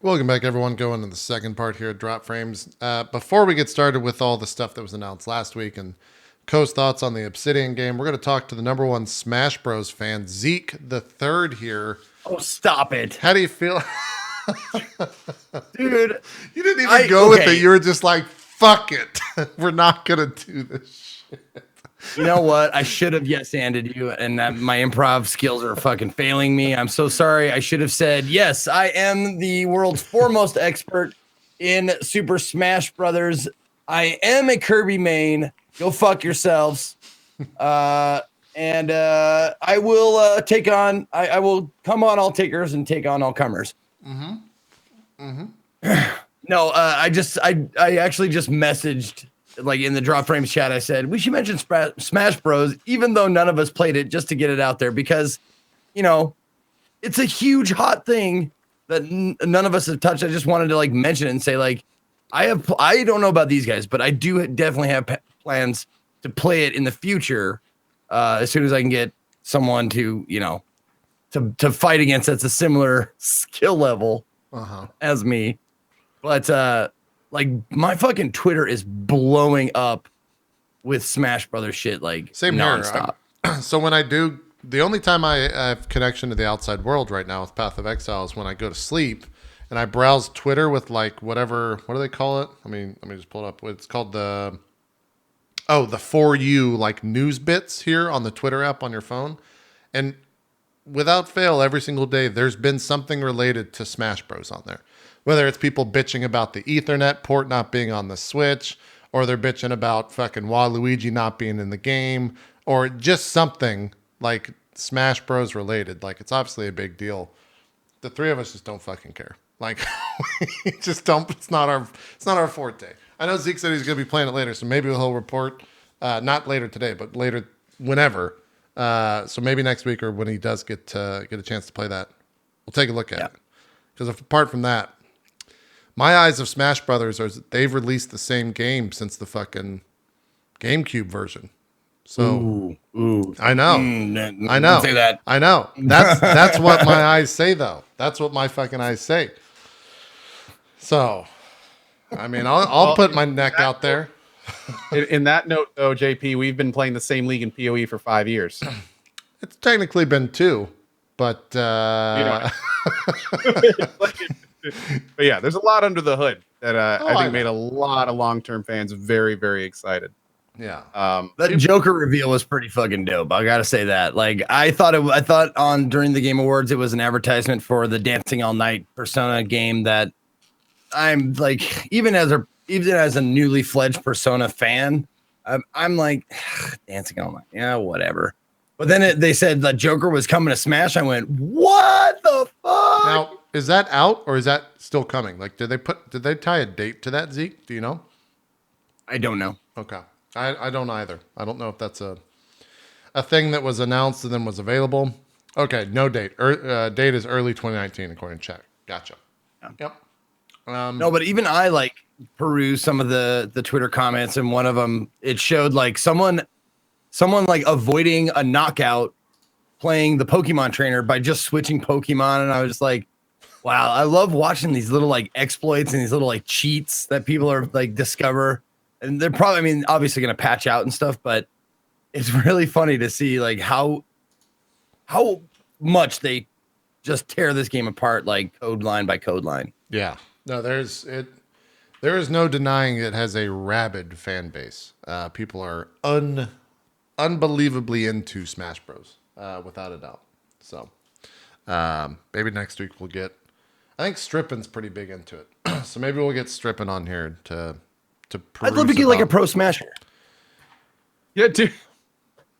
Welcome back, everyone. Going to the second part here at Drop Frames. Before we get started with all the stuff that was announced last week and Co's thoughts on the Obsidian game, we're going to talk to the number one Smash Bros. Fan, Zeke the Third here. Oh, stop it. How do you feel? Dude. You didn't even go with it. You were just like, fuck it. We're not going to do this shit. You know what? I should have yes-anded you, and my improv skills are fucking failing me. I'm so sorry. I should have said, yes, I am the world's foremost expert in Super Smash Brothers. I am a Kirby main. Go fuck yourselves. I will take on, I will come on all takers and take on all comers. No, I actually just messaged, like in the Drop Frames chat, I said, we should mention Smash Bros, even though none of us played it, just to get it out there, because, you know, it's a huge hot thing that none of us have touched. I just wanted to like mention it and say, like, I don't know about these guys, but I do definitely have plans to play it in the future as soon as I can get someone to, you know, to fight against that's a similar skill level as me. But like my fucking Twitter is blowing up with Smash Brothers shit, like same nonstop. Here. So when I do, the only time I have connection to the outside world right now with Path of Exile is when I go to sleep and I browse Twitter with like whatever, what do they call it? I mean, let me just pull it up. It's called the For You like news bits here on the Twitter app on your phone. And without fail, every single day, there's been something related to Smash Bros on there. Whether it's people bitching about the Ethernet port not being on the Switch, or they're bitching about fucking Waluigi not being in the game, or just something like Smash Bros related. Like, it's obviously a big deal. The three of us just don't fucking care. Like, we just don't. It's not our forte. I know Zeke said he's going to be playing it later, so maybe he'll report. Not later today, but later whenever. So maybe next week or when he does get a chance to play that, we'll take a look at it. Because apart from that, my eyes of Smash Brothers are they've released the same game since the fucking GameCube version. So I know, I know, don't say that. I know. That's what my eyes say, though. That's what my fucking eyes say. So, I mean, I'll put my neck out there. In that note, though, JP, we've been playing the same league in PoE for 5 years. It's technically been 2, but You know, but yeah, there's a lot under the hood that I think made a lot of long-term fans very, very excited. Yeah. That Joker reveal was pretty fucking dope. I gotta say that. Like, I thought during the Game Awards it was an advertisement for the Dancing All Night Persona game that I'm like, even as a newly fledged Persona fan, I'm like, Dancing All Night, yeah, whatever. But then they said that Joker was coming to Smash. I went, what the fuck? Now, is that out or is that still coming? Like, did they tie a date to that, Zeke? Do you know? I don't know. Okay. I don't either. I don't know if that's a thing that was announced and then was available. Okay, no date. Date is early 2019 according to chat. Gotcha. Yeah. Yep. No, but even I like peruse some of the Twitter comments, and one of them, it showed like someone like avoiding a knockout playing the Pokemon trainer by just switching Pokemon, and I was just like, wow, I love watching these little like exploits and these little like cheats that people are like discover. And they're probably, I mean, obviously going to patch out and stuff, but it's really funny to see like how much they just tear this game apart, like code line by code line. Yeah. No, there is no denying it has a rabid fan base. People are unbelievably into Smash Bros. Without a doubt. So maybe next week we'll get. I think Strippin's pretty big into it, so maybe we'll get Strippin on here to. I'd love to get like a pro smasher. Yeah, dude.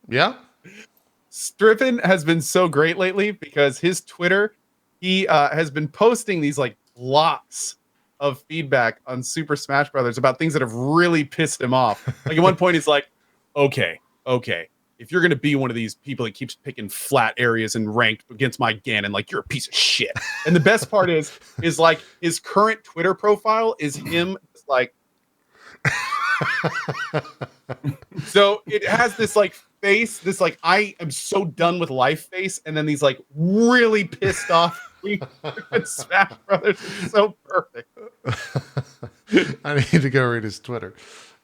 Yeah. Strippin has been so great lately because his Twitter, he has been posting these like blocks of feedback on Super Smash Brothers about things that have really pissed him off. Like at one point he's like, okay, if you're gonna be one of these people that keeps picking flat areas and ranked against my Ganon, like you're a piece of shit. And the best part is like his current Twitter profile is him just like so it has this like face, this like I am so done with life face, and then these like really pissed off between Smash Brothers is so perfect. I need to go read his Twitter.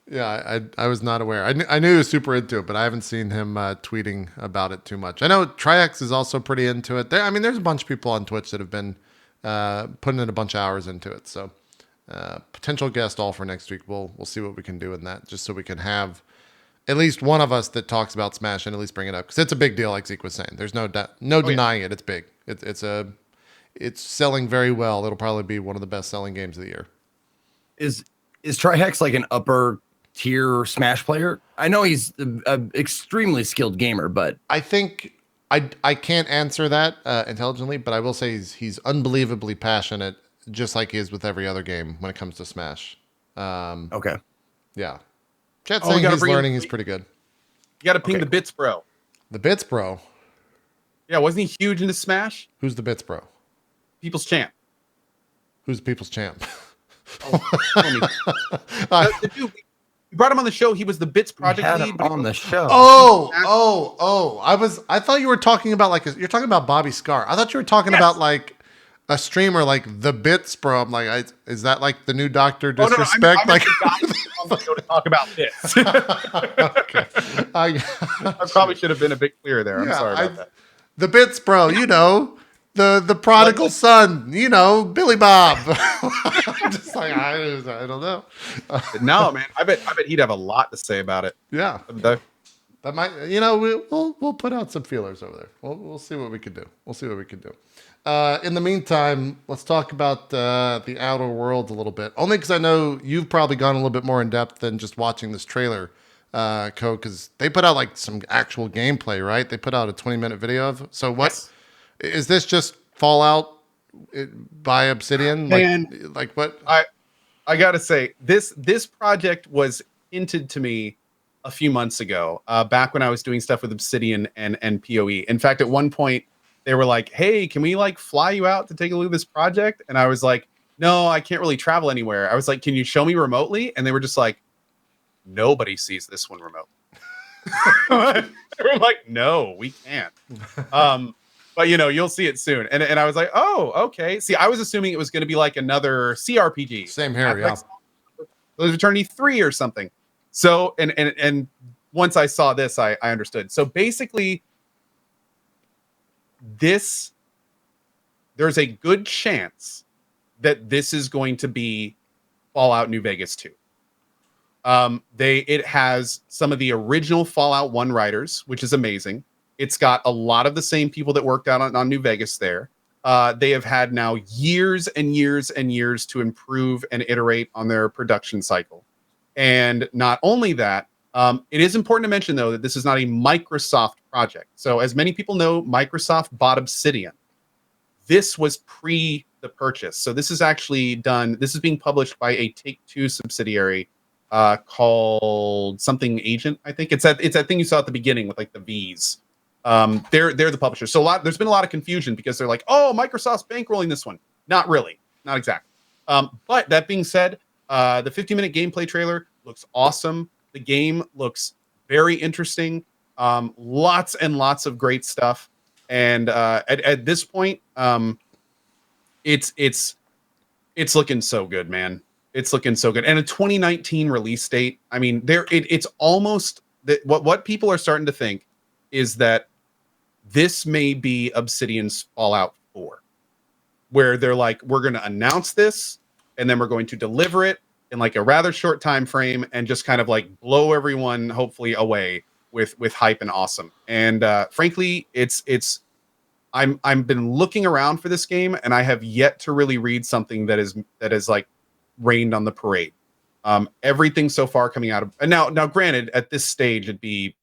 Yeah, I was not aware. I knew he was super into it, but I haven't seen him tweeting about it too much. I know Triax is also pretty into it. There's a bunch of people on Twitch that have been putting in a bunch of hours into it. So potential guest all for next week. We'll see what we can do in that, just so we can have at least one of us that talks about Smash and at least bring it up, because it's a big deal, like Zeke was saying. There's no denying it. It's big. It's selling very well. It'll probably be one of the best selling games of the year. Is Trihex like an upper tier Smash player? I know he's an extremely skilled gamer, but I think I can't answer that intelligently, but I will say he's unbelievably passionate, just like he is with every other game when it comes to Smash. Okay. Yeah. Chat's saying he's learning. He's pretty good. You got to ping the Bits Bro. The Bits Bro? Yeah, wasn't he huge into Smash? Who's the Bits Bro? People's Champ. Who's the People's Champ? The dude, we brought him on the show. He was the Bits project lead on the show. I thought you were talking about you're talking about Bobby Scar. I thought you were talking about like a streamer like the Bits Bro. I'm like, is that like the new Doctor Disrespect? I'm on the show to talk about this. Okay. I probably should have been a bit clearer there. I'm sorry about that. The Bits Bro, the prodigal son, Billy Bob. I'm just like, I don't know. No, man, I bet he'd have a lot to say about it. Yeah, that might, we'll put out some feelers over there. We'll see what we can do. In the meantime, let's talk about the Outer Worlds a little bit. Only because I know you've probably gone a little bit more in depth than just watching this trailer, Code, because they put out like some actual gameplay, right? They put out a 20-minute video of. So what? Yes. Is this just Fallout by Obsidian? Like what? I gotta say, this project was hinted to me a few months ago, back when I was doing stuff with Obsidian and PoE. In fact, at one point they were like, "Hey, can we like fly you out to take a look at this project?" And I was like, "No, I can't really travel anywhere." I was like, "Can you show me remotely?" And they were just like, "Nobody sees this one remotely." They were like, "No, we can't." But you'll see it soon. And I was like, "Oh, okay." See, I was assuming it was going to be like another CRPG. Same here, yeah. Like Eternity 3 or something. So, and once I saw this, I understood. So basically, there's a good chance that this is going to be Fallout New Vegas 2. It has some of the original Fallout 1 writers, which is amazing. It's got a lot of the same people that worked out on New Vegas there. They have had now years and years and years to improve and iterate on their production cycle. And not only that, it is important to mention, though, that this is not a Microsoft project. So as many people know, Microsoft bought Obsidian. This was pre the purchase. So this is actually this is being published by a Take-Two subsidiary called something Agent, I think. It's that thing you saw at the beginning with like the V's. They're the publisher. So there's been a lot of confusion because they're like, "Oh, Microsoft's bankrolling this one." Not really. Not exactly. But that being said, the 50-minute gameplay trailer looks awesome. The game looks very interesting. Lots and lots of great stuff. And at this point, it's looking so good, man. It's looking so good. And a 2019 release date. I mean, it's almost what people are starting to think is that this may be Obsidian's Fallout 4, where they're like, "We're going to announce this, and then we're going to deliver it in like a rather short time frame, and just kind of like blow everyone hopefully away with hype and awesome." And frankly, I'm been looking around for this game, and I have yet to really read something that is like rained on the parade. Everything so far coming out of, and now granted, at this stage it'd be,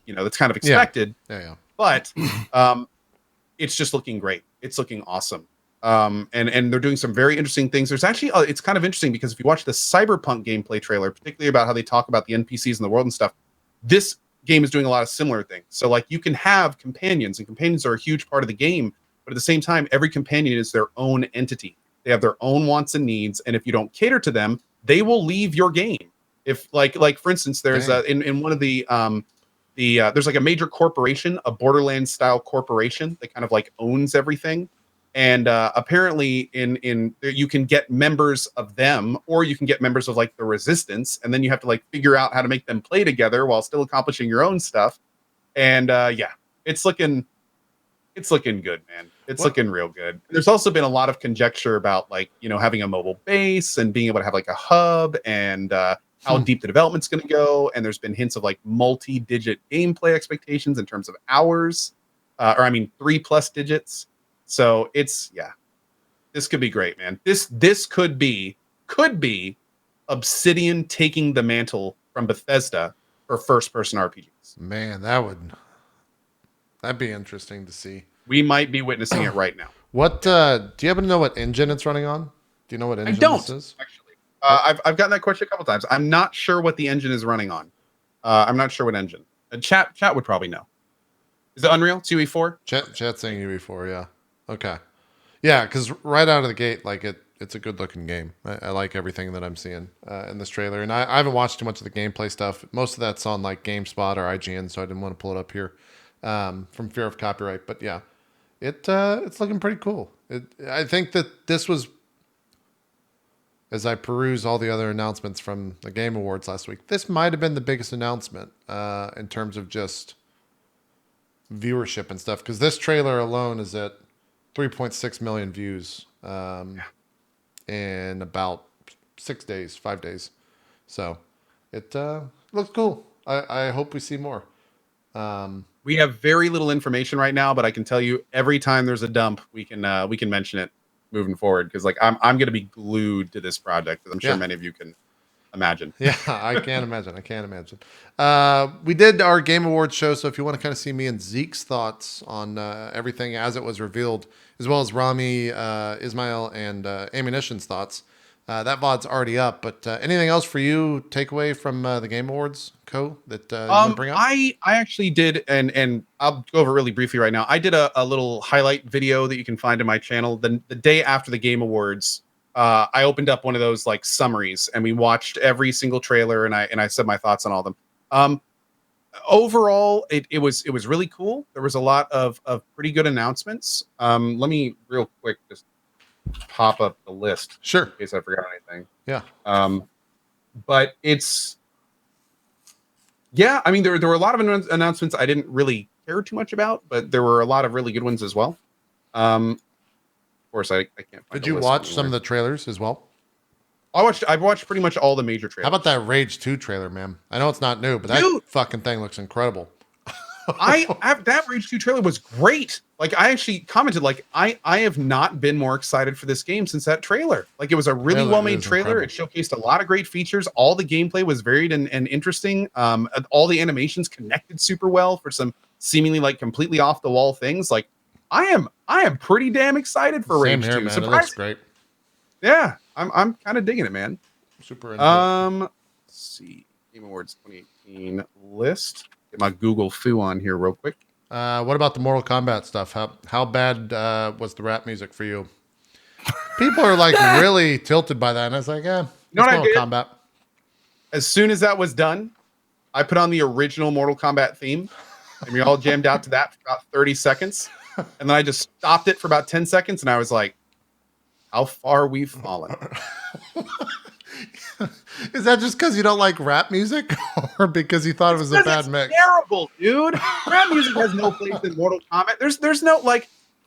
that's kind of expected. Yeah. But it's just looking great. It's looking awesome. And they're doing some very interesting things. There's actually, it's kind of interesting because if you watch the Cyberpunk gameplay trailer, particularly about how they talk about the NPCs in the world and stuff, this game is doing a lot of similar things. So like you can have companions, and companions are a huge part of the game, but at the same time, every companion is their own entity. They have their own wants and needs, and if you don't cater to them, they will leave your game. If like for instance, there's in one of the there's like a major corporation, a Borderlands style corporation that kind of like owns everything. And apparently, in you can get members of them, or you can get members of like the Resistance, and then you have to like figure out how to make them play together while still accomplishing your own stuff. And yeah, it's looking good, man. It's looking real good. There's also been a lot of conjecture about like having a mobile base and being able to have like a hub and how deep the development's going to go. And there's been hints of like multi-digit gameplay expectations in terms of hours, or I mean 3+ digits. So it's this could be great, man. This could be Obsidian taking the mantle from Bethesda for first-person RPGs. Man, that'd be interesting to see. We might be witnessing it right now. What do you happen to know what engine it's running on? Do you know what engine this is? Actually. I've gotten that question a couple times. I'm not sure what the engine is running on. I'm not sure what engine. Chat would probably know. Is it Unreal? It's UE4? Chat's saying UE4, yeah. Okay. Yeah, because right out of the gate, like it's a good looking game. I like everything that I'm seeing in this trailer. And I haven't watched too much of the gameplay stuff. Most of that's on like GameSpot or IGN, so I didn't want to pull it up here from fear of copyright. But yeah, it's looking pretty cool. I think that this was, as I peruse all the other announcements from the Game Awards last week, this might have been the biggest announcement in terms of just viewership and stuff. Because this trailer alone is at 3.6 million views in about 5 days. So it looks cool. I hope we see more. We have very little information right now, but I can tell you every time there's a dump, we can mention it moving forward, because like I'm going to be glued to this project, as I'm sure many of you can imagine. Yeah, I can't imagine. We did our Game Awards show, so if you want to kind of see me and Zeke's thoughts on everything as it was revealed, as well as Rami, Ismail, and Ammunition's thoughts, that VOD's already up. But anything else for you, takeaway from the Game Awards, Co, that you want to bring up? I actually did, and I'll go over really briefly right now. I did a little highlight video that you can find in my channel. The day after the Game Awards, I opened up one of those like summaries, and we watched every single trailer, and I said my thoughts on all of them. Overall, it was really cool. There was a lot of pretty good announcements. Let me real quick just pop up the list, Sure. in case I forgot anything. Yeah. But it's I mean there were a lot of announcements I didn't really care too much about, but there were a lot of really good ones as well. Of course, I can't find. Did you watch some of the trailers as well? I've watched pretty much all the major trailers. How about that Rage 2 trailer, man? I know it's not new, but that fucking thing looks incredible. That Rage 2 trailer was great. Like I actually commented, like I have not been more excited for this game since that trailer. Like it was a really well-made trailer. Incredible. It showcased a lot of great features. All the gameplay was varied and interesting. All the animations connected super well for some seemingly like completely off the wall things. Like I am pretty damn excited for Rage 2. Man. It looks great. Yeah, I'm kind of digging it, man. Super into Let's see. Game Awards 2018 list. Get my Google foo on here real quick. What about the Mortal Kombat stuff? How bad was the rap music for you? People are like really tilted by that, and I was like, Mortal Kombat. As soon as that was done, I put on the original Mortal Kombat theme, and we all jammed out to that for about 30 seconds. And then I just stopped it for about 10 seconds, and I was like, how far we've fallen. Is that just because you don't like rap music, or because you thought it was a bad mix? Terrible, dude. Rap music has no place in Mortal Kombat. There's no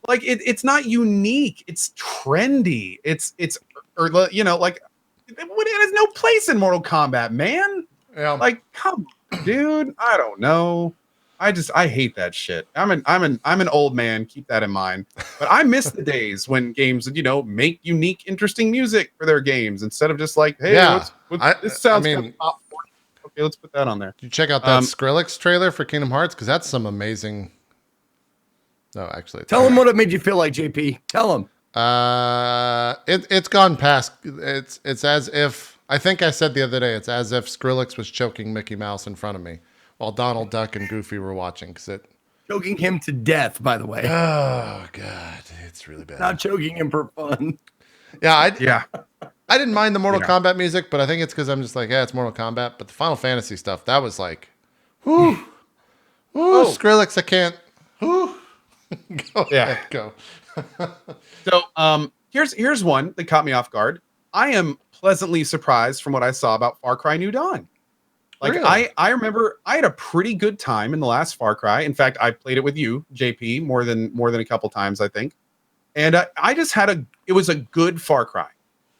it's not unique. It's trendy. It has no place in Mortal Kombat, man. Yeah. Like, come on, dude. I don't know. I hate that shit. I'm an old man. Keep that in mind. But I miss the days when games would, make unique, interesting music for their games instead of just like, hey, this sounds kind of top 40. Okay, let's put that on there. Did you check out that Skrillex trailer for Kingdom Hearts? Because that's some amazing. No, actually, tell him what it made you feel like, JP. Tell him. It's gone past. It's as if, I think I said the other day, it's as if Skrillex was choking Mickey Mouse in front of me while Donald Duck and Goofy were watching. Choking him to death, by the way. Oh God, it's really bad. Not choking him for fun. Yeah, I didn't mind the Mortal Kombat music, but I think it's because I'm just like, it's Mortal Kombat. But the Final Fantasy stuff, that was like, Skrillex, I can't. Go. So here's one that caught me off guard. I am pleasantly surprised from what I saw about Far Cry New Dawn. Like Really? I remember I had a pretty good time in the last Far Cry. In fact, I played it with you, JP, more than a couple times, I think. And I just had it was a good Far Cry.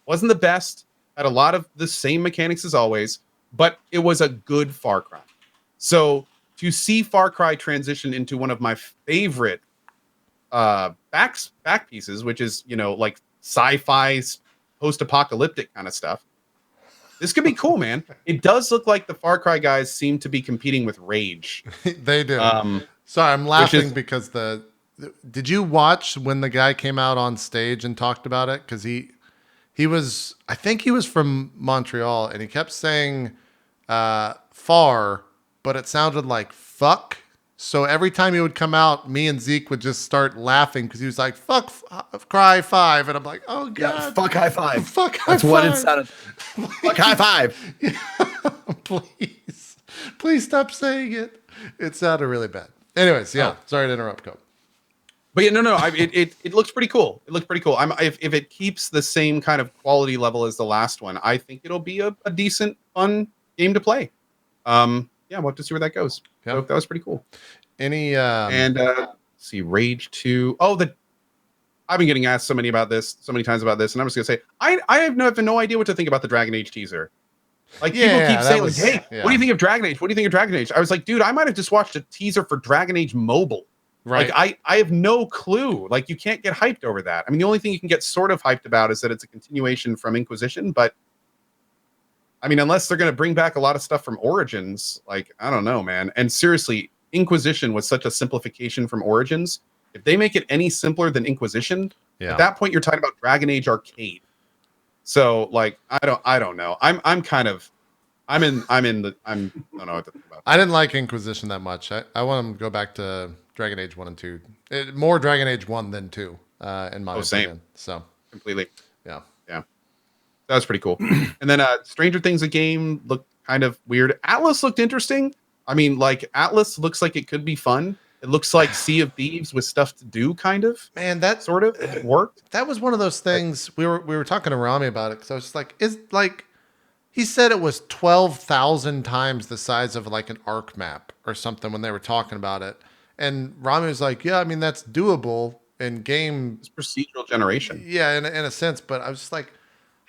Wasn't the best, had a lot of the same mechanics as always, but it was a good Far Cry. So to see Far Cry transition into one of my favorite back pieces, which is, you know, like sci-fi post-apocalyptic kind of stuff. This could be cool, man. It does look like the Far Cry guys seem to be competing with Rage. They do. Sorry, I'm laughing because did you watch when the guy came out on stage and talked about it? Because he was, I think he was from Montreal, and he kept saying far, but it sounded like fuck. So every time he would come out, me and Zeke would just start laughing because he was like, fuck Cry 5. And I'm like, oh, God. Yeah, fuck high five. Fuck high That's five. what it sounded. Fuck high five. Yeah, please stop saying it. It sounded really bad. Anyways, yeah. Sorry to interrupt, Cope. But yeah, no. It looks pretty cool. It looks pretty cool. If it keeps the same kind of quality level as the last one, I think it'll be a decent, fun game to play. Yeah, we'll have to see where that goes. Yeah. So that was pretty cool. And see, Rage 2. Oh, I've been getting asked so many times about this, and I'm just gonna say I have no idea what to think about the Dragon Age teaser. Like people keep saying, hey, what do you think of Dragon Age? What do you think of Dragon Age? I was like, dude, I might have just watched a teaser for Dragon Age Mobile. right. Like I have no clue. Like you can't get hyped over that. I mean, the only thing you can get sort of hyped about is that it's a continuation from Inquisition, but I mean, unless they're going to bring back a lot of stuff from Origins, like, I don't know, man. And seriously, Inquisition was such a simplification from Origins. If they make it any simpler than Inquisition, at that point, you're talking about Dragon Age Arcade. So, like, I don't know. I don't know what to think about. I didn't like Inquisition that much. I want them to go back to Dragon Age 1 and 2. More Dragon Age 1 than 2, in my opinion. Same. So, Completely. yeah. That was pretty cool. And then Stranger Things, a game, looked kind of weird. Atlas looked interesting. I mean, like, Atlas looks like it could be fun. It looks like Sea of Thieves with stuff to do, kind of. Man, that sort of worked. That was one of those things we were talking to Rami about it because I was just like, he said it was 12,000 times the size of like an ARC map or something when they were talking about it, and Rami was like, yeah, I mean that's doable in game. It's procedural generation. Yeah, in a sense, but I was just like,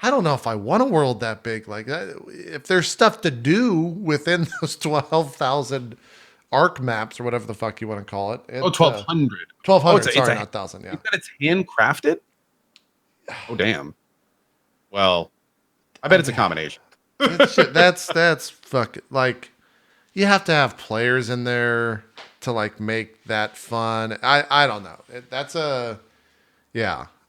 I don't know if I want a world that big. Like, if there's stuff to do within those 12,000 ARC maps or whatever the fuck you want to call it. 1,200. 1,200. Sorry, not 1,000. Yeah. You said it's handcrafted? Oh, damn. Well, I bet it's a combination. That's fuck. Like, you have to have players in there to like make that fun. I don't know.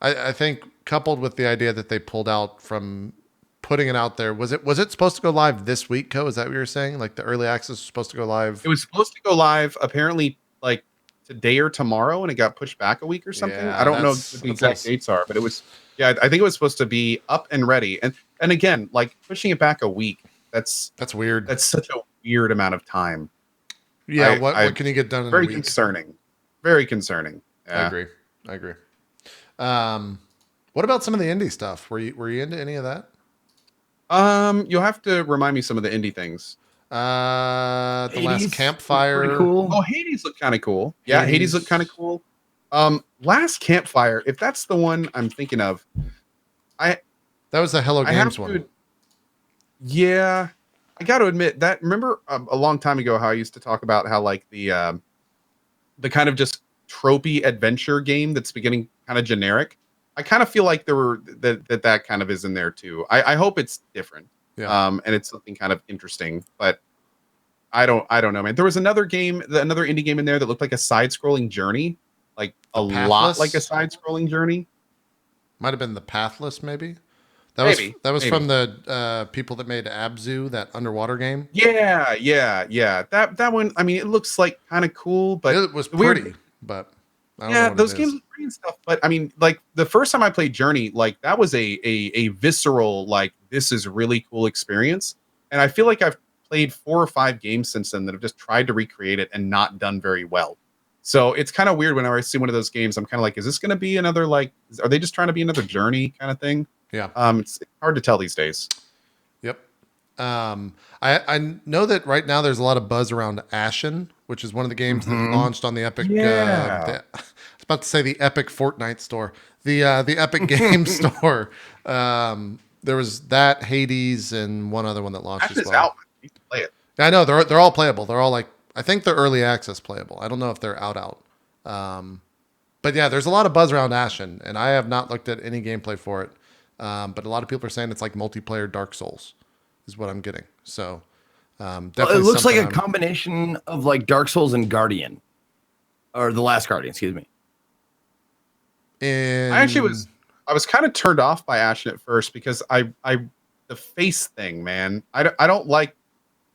I think coupled with the idea that they pulled out from putting it out there, was it supposed to go live this week, Co? Is that what you were saying? Like the early access was supposed to go live? It was supposed to go live apparently like today or tomorrow, and it got pushed back a week or something. Yeah, I don't know what the exact dates are, but it was, I think it was supposed to be up and ready. And again, like pushing it back a week, that's weird. That's such a weird amount of time. Yeah, what can you get done in a week? Very concerning. Yeah. I agree. What about some of the indie stuff? Were you into any of that? You'll have to remind me some of the indie things. The last Campfire. Cool. Oh, Hades looked kind of cool. Yeah, Hades looked kind of cool. Last Campfire, if that's the one I'm thinking of, that was the Hello Games one. Yeah, I got to admit that. Remember a long time ago how I used to talk about how like the kind of just tropey adventure game that's beginning kind of generic. I kind of feel like that kind of is in there too. I hope it's different. Yeah. And it's something kind of interesting, but I don't know, man. There was another indie game in there that looked like a side-scrolling journey, like lot like a side-scrolling journey. Might have been the Pathless, maybe. That was from the people that made Abzu, that underwater game. Yeah. That one. I mean, it looks like kind of cool, but it was pretty. But I don't know what those games look pretty and stuff. But I mean, like the first time I played Journey, like that was a visceral, like this is a really cool experience. And I feel like I've played 4 or 5 games since then that have just tried to recreate it and not done very well. So it's kind of weird whenever I see one of those games. I'm kind of like, is this going to be another like? Are they just trying to be another Journey kind of thing? Yeah. It's hard to tell these days. Yep. I know that right now there's a lot of buzz around Ashen, which is one of the games that launched on the Epic. I was about to say the Epic Fortnite store, the Epic Game Store. There was that, Hades, and one other one that launched Ashen as is well. out. You can play it. I know they're all playable. They're all like, I think they're early access playable. I don't know if they're out. But yeah, there's a lot of buzz around Ashen, and I have not looked at any gameplay for it. But a lot of people are saying it's like multiplayer Dark Souls, is what I'm getting. So definitely, Well, it looks like a something combination of like Dark Souls and Guardian, or The Last Guardian. Excuse me. I was kind of turned off by Ashen at first because the face thing, man. I don't like.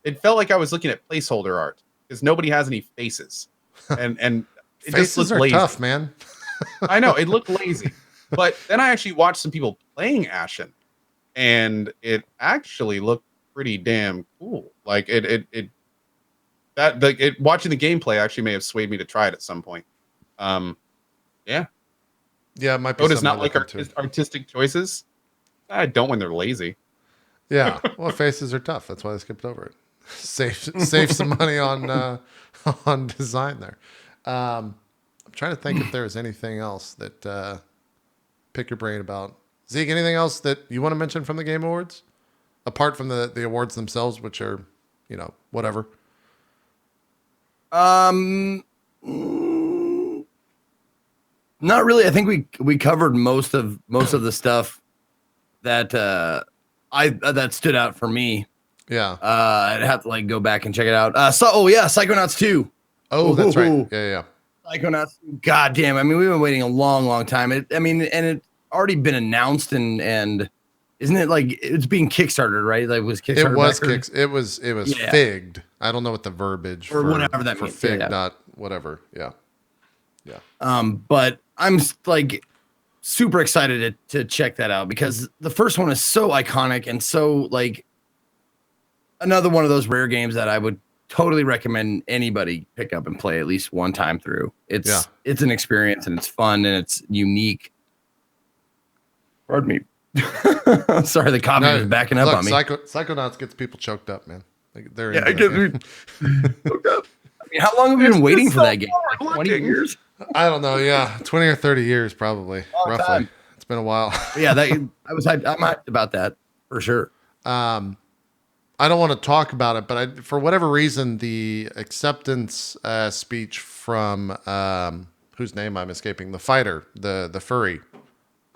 It felt like I was looking at placeholder art because nobody has any faces, and it faces just looked are lazy. tough, man. I know it looked lazy, but then I actually watched some people playing Ashen, and it actually looked pretty damn cool. Like watching the gameplay actually may have swayed me to try it at some point. Yeah. Yeah, it might be. Oh, does something not to like look into. artistic choices. I don't when they're lazy. Yeah, well, faces are tough. That's why I skipped over it. Save some money on design there. I'm trying to think if there is anything else that pick your brain about. Zeke, anything else that you want to mention from the Game Awards, apart from the awards themselves, which are, whatever. Not really. I think we covered most of the stuff that that stood out for me. Yeah. I'd have to like go back and check it out. Psychonauts 2. Oh, that's right. Yeah. Psychonauts. God damn. I mean, we've been waiting a long time. And it's already been announced and isn't it like it's being Kickstarted, right? Like was Kickstarted. It was figged. I don't know what the verbiage or whatever that for means. fig, not whatever. Yeah. But I'm like super excited to check that out because the first one is so iconic and so like another one of those rare games that I would totally recommend anybody pick up and play at least one time through. It's an experience and it's fun and it's unique. Pardon me. Sorry, the coffee is backing up on me. Psychonauts gets people choked up, man. They're I get choked up. I mean, how long have we been waiting for that game? Like 20 years? I don't know. Yeah, 20 or 30 years probably. Roughly. Time. It's been a while. Yeah, I'm hyped about that for sure. I don't want to talk about it, but for whatever reason, the acceptance speech from whose name I'm escaping, the fighter, the furry,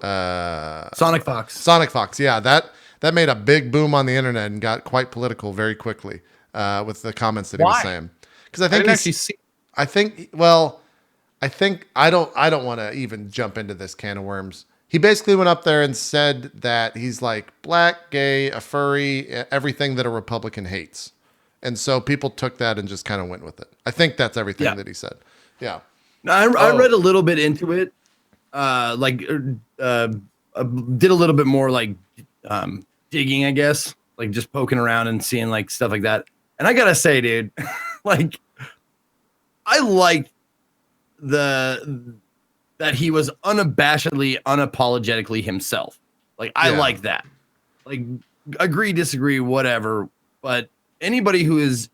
Sonic Fox. Yeah, that made a big boom on the internet and got quite political very quickly with the comments that he was saying. Because I think I don't want to even jump into this can of worms. He basically went up there and said that he's like black, gay, a furry, everything that a Republican hates. And so people took that and just kind of went with it. I think that's everything that he said. Yeah. I read a little bit into it. Did a little bit more like digging, I guess, like just poking around and seeing like stuff like that. And I gotta say, dude, like I liked that he was unabashedly, unapologetically himself. Like I like that. Like agree, disagree, whatever. But anybody who is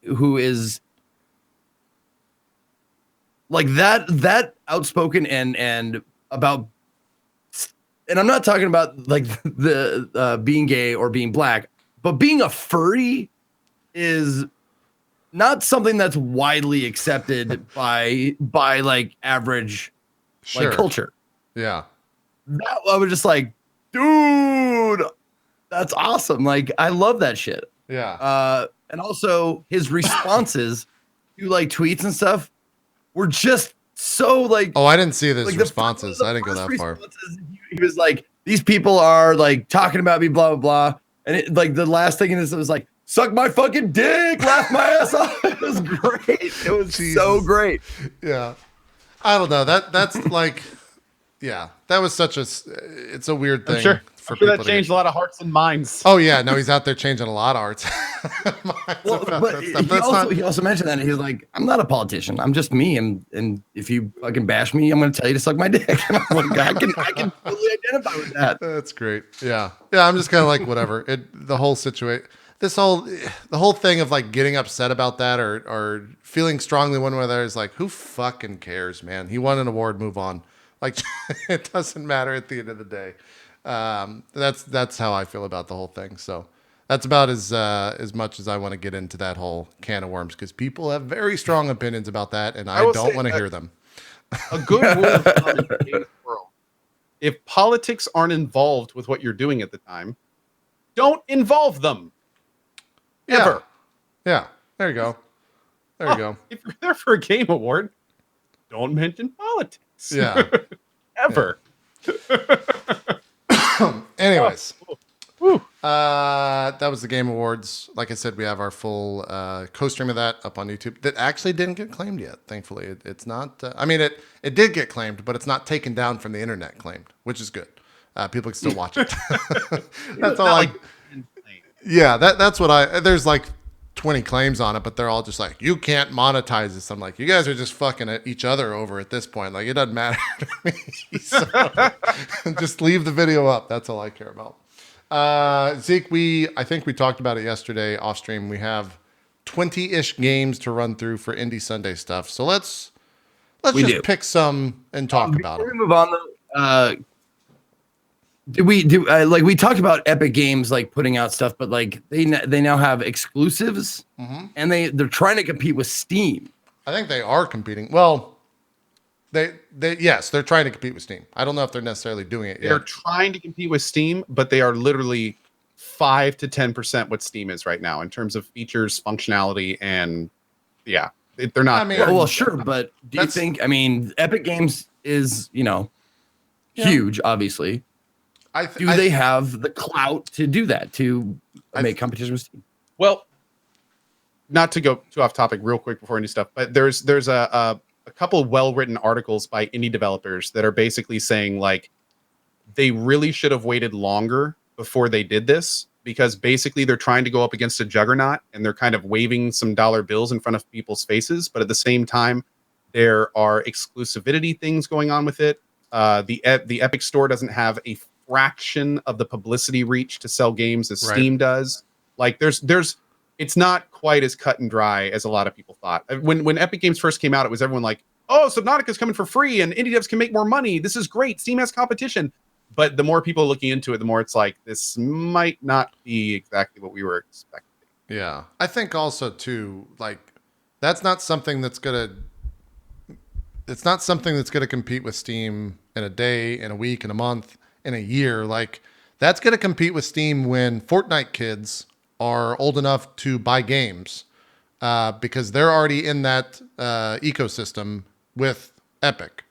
like that outspoken and about, and I'm not talking about like the being gay or being black, but being a furry is not something that's widely accepted by like average like culture. Yeah. That, I was just like, dude, that's awesome. Like I love that shit. Yeah. And also his responses to like tweets and stuff were just so like, oh, I didn't see his like responses. I didn't go that far. He was like, these people are like talking about me, blah, blah, blah. And it, like the last thing in this was like, suck my fucking dick, laugh my ass off. It was great. It was so great. Yeah. I don't know. That's like, yeah, that was it's a weird thing for I'm sure people that to changed get. a lot of hearts and minds. Oh yeah, no, he's out there changing a lot of arts. Well, About but that stuff. That's not. he also mentioned that he's like, I'm not a politician. I'm just me, and if you fucking bash me, I'm going to tell you to suck my dick. And I'm like, I can totally identify with that. That's great. Yeah, yeah. I'm just kind of like whatever. The whole situation, the whole thing of like getting upset about that or feeling strongly one way or the other is like, who fucking cares, man? He won an award. Move on. Like it doesn't matter at the end of the day. That's how I feel about the whole thing. So that's about as much as I want to get into that whole can of worms because people have very strong opinions about that, and I don't want to hear them. A good rule of thumb in today's world: if politics aren't involved with what you're doing at the time, don't involve them. Yeah. Ever. Yeah. There you go. There you go. If you're there for a game award, don't mention politics. Yeah. Ever. Anyways. Woo. That was the Game Awards. Like I said, we have our full co-stream of that up on YouTube. That actually didn't get claimed yet. Thankfully, it's not. I mean, it did get claimed, but it's not taken down from the internet claimed, which is good. People can still watch it. That's all. Yeah, that's what There's like 20 claims on it, but they're all just like, you can't monetize this. I'm like, you guys are just fucking at each other over at this point. Like, it doesn't matter to me. So, just leave the video up. That's all I care about. Zeke, I think we talked about it yesterday off stream. We have 20-ish games to run through for Indie Sunday stuff. So let's pick some and talk about it. Before we move on though, we talked about Epic Games like putting out stuff, but like they now have exclusives, and they're trying to compete with Steam. I think they are competing. Well, yes, they're trying to compete with Steam. I don't know if they're necessarily doing it yet. They're trying to compete with Steam, but they are literally 5 to 10% what Steam is right now in terms of features, functionality, and they're not. I mean, Well, sure, but do you think? I mean, Epic Games is huge, obviously. Do they have the clout to do that, to make competition with Steam? Well, not to go too off topic real quick before any stuff, but there's a couple well-written articles by indie developers that are basically saying like they really should have waited longer before they did this because basically they're trying to go up against a juggernaut and they're kind of waving some dollar bills in front of people's faces, but at the same time there are exclusivity things going on with it. The Epic Store doesn't have a fraction of the publicity reach to sell games as Steam does. Like it's not quite as cut and dry as a lot of people thought. When Epic Games first came out, it was everyone like, oh, Subnautica's coming for free and indie devs can make more money. This is great. Steam has competition. But the more people are looking into it, the more it's like, this might not be exactly what we were expecting. Yeah. I think also too, like, that's not something that's gonna compete with Steam in a day, in a week, in a month, in a year. Like, that's gonna compete with Steam when Fortnite kids are old enough to buy games because they're already in that ecosystem with Epic.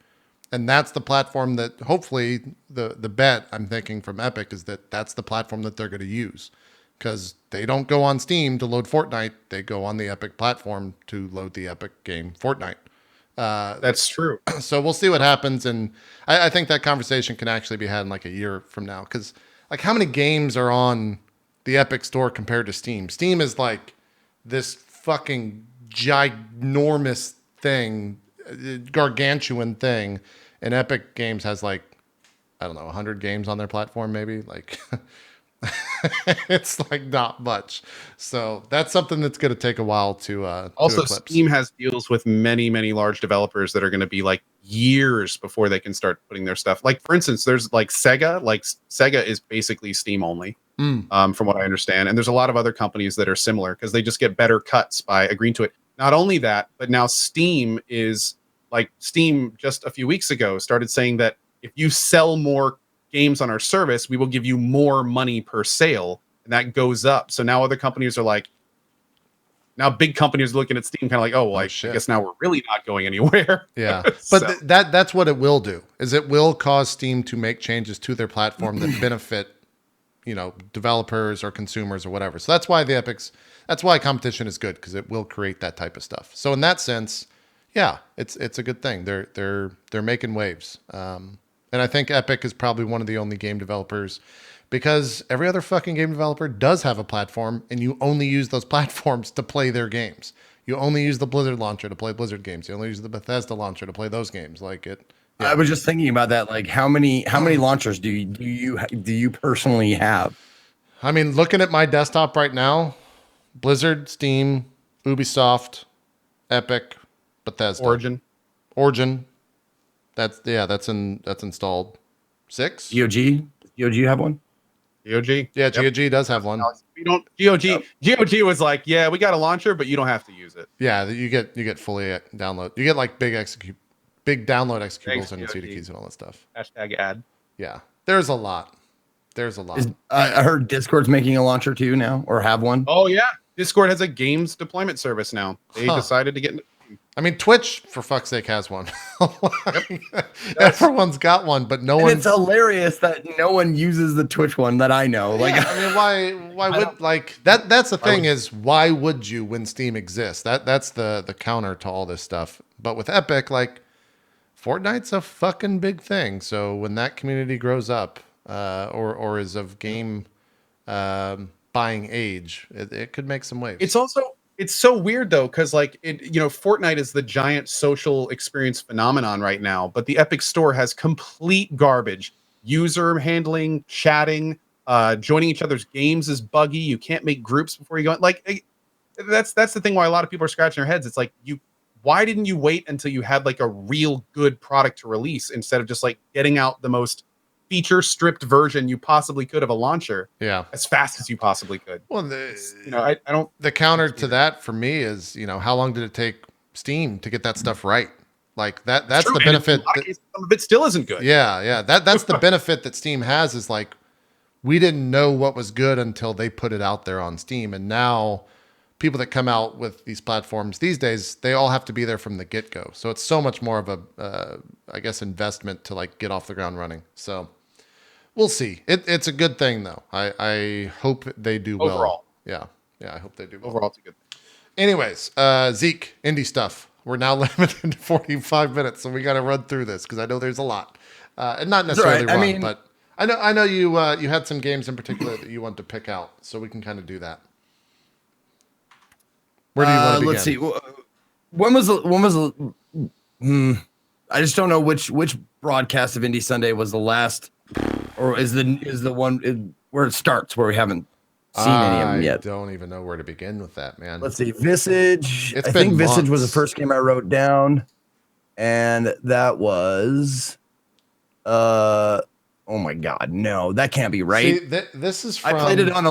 And that's the platform that hopefully the bet I'm thinking from Epic is that's the platform that they're going to use because they don't go on Steam to load Fortnite. They go on the Epic platform to load the Epic game Fortnite. That's true. So we'll see what happens. And I think that conversation can actually be had in like a year from now because like how many games are on the Epic Store compared to Steam? Steam is like this fucking ginormous thing, gargantuan thing. And Epic Games has like, I don't know, 100 games on their platform, maybe. Like, it's like not much. So that's something that's going to take a while to also to eclipse. Steam has deals with many large developers that are going to be like years before they can start putting their stuff. Like for instance, there's like Sega. Like Sega is basically Steam only, from what I understand. And there's a lot of other companies that are similar because they just get better cuts by agreeing to it. Not only that, but now Steam is. Like Steam just a few weeks ago started saying that if you sell more games on our service, we will give you more money per sale. And that goes up. So now other companies are like, now big companies are looking at Steam kind of like, oh, well, I guess now we're really not going anywhere. Yeah. But that's what it will do is it will cause Steam to make changes to their platform that benefit, developers or consumers or whatever. So that's why that's why competition is good because it will create that type of stuff. So in that sense, yeah, it's a good thing. They're making waves. And I think Epic is probably one of the only game developers, because every other fucking game developer does have a platform, and you only use those platforms to play their games. You only use the Blizzard launcher to play Blizzard games. You only use the Bethesda launcher to play those games. Like it. Yeah. I was just thinking about that. Like, how many launchers do you personally have? I mean, looking at my desktop right now, Blizzard, Steam, Ubisoft, Epic, Bethesda, Origin. That's installed. 6. GOG, you have one? GOG. Yeah, GOG does have one. We don't. GOG was like, yeah, we got a launcher, but you don't have to use it. Yeah, you get fully download. You get like big download executables and CD keys and all that stuff. Hashtag ad. Yeah, there's a lot. I heard Discord's making a launcher too now, or have one. Oh yeah, Discord has a games deployment service now. They decided to get into. I mean, Twitch, for fuck's sake, has one. Everyone's got one, but no one. It's hilarious that no one uses the Twitch one that I know. Like, I mean, why would like that? That's the thing is, why would you when Steam exists? That's the counter to all this stuff. But with Epic, like, Fortnite's a fucking big thing. So when that community grows up, or is of game buying age, it could make some waves. It's so weird though, because like Fortnite is the giant social experience phenomenon right now, but the Epic Store has complete garbage. User handling, chatting, joining each other's games is buggy. You can't make groups before you go. Like that's the thing why a lot of people are scratching their heads. It's like why didn't you wait until you had like a real good product to release instead of just like getting out the most feature stripped version you possibly could of a launcher, as fast as you possibly could. Well, I don't. The counter to that for me is, how long did it take Steam to get that stuff right? Like that's the benefit. Some of it still isn't good. Yeah. That's the benefit that Steam has, is like, we didn't know what was good until they put it out there on Steam, and now people that come out with these platforms these days, they all have to be there from the get-go. So it's so much more of a, I guess, investment to like get off the ground running. So. We'll see. It's a good thing, though. I hope they do well. Overall. Yeah, I hope they do well. Overall, it's a good thing. Anyways, Zeke, indie stuff. We're now limited to 45 minutes, so we got to run through this because I know there's a lot. And not necessarily wrong, but I know you had some games in particular that you want to pick out, so we can kind of do that. Where do you want to begin? Let's see. When was I just don't know which broadcast of Indie Sunday was the last. Or is the one where it starts, where we haven't seen any of them yet? I don't even know where to begin with that, man. Let's see. Visage. I think Visage was the first game I wrote down. And that was... oh my God, no. That can't be right. See, this is from... I played it on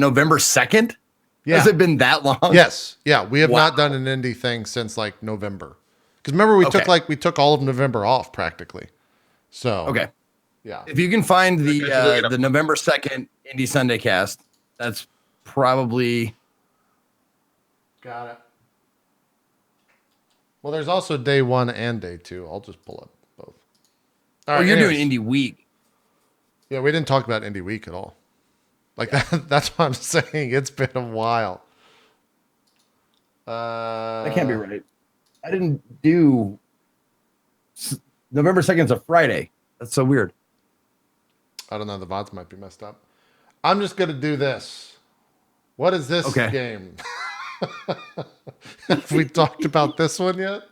November 2nd? Yeah. Has it been that long? Yes. Yeah, we have not done an indie thing since like November. Because remember, we took all of November off practically. So... Okay. Yeah. If you can find the November 2nd Indie Sunday cast, that's probably... Got it. Well, there's also day 1 and day 2. I'll just pull up both. All right, you're doing Indie Week. Yeah, we didn't talk about Indie Week at all. Like that's what I'm saying. It's been a while. That can't be right. I didn't do... November 2nd is a Friday. That's so weird. I don't know. The VODs might be messed up. I'm just going to do this. What is this game? Have we talked about this one yet?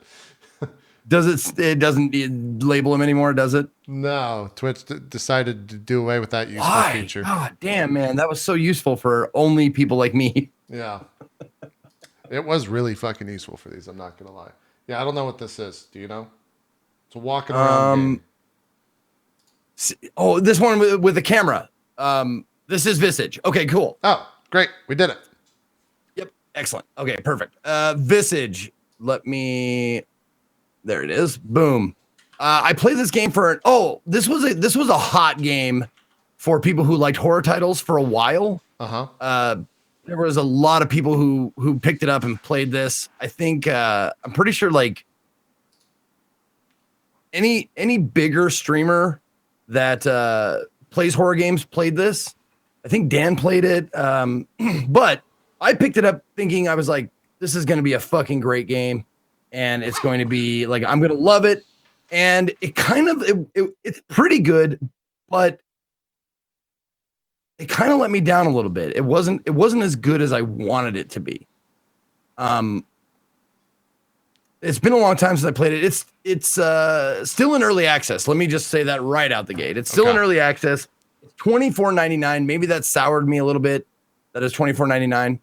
It doesn't label them anymore, does it? No. Twitch decided to do away with that useful feature. God damn, man. That was so useful for only people like me. Yeah. It was really fucking useful for these. I'm not going to lie. Yeah, I don't know what this is. Do you know? It's a walking around game. Oh, this one with the camera. This is Visage. Okay, cool. Oh, great. We did it. Yep. Excellent. Okay, perfect. Visage. There it is. Boom. I played this game this was a hot game for people who liked horror titles for a while. There was a lot of people who picked it up and played this. I think I'm pretty sure like any bigger streamer that plays horror games played this. I think Dan played it. But I picked it up thinking, I was like, this is going to be a fucking great game. And it's going to be like, I'm going to love it. and it kind of it's pretty good, but it kind of let me down a little bit. It wasn't as good as I wanted it to be. It's been a long time since I played it. It's still in early access. Let me just say that right out the gate. It's still in early access. It's $24.99. Maybe that soured me a little bit. That is $24.99.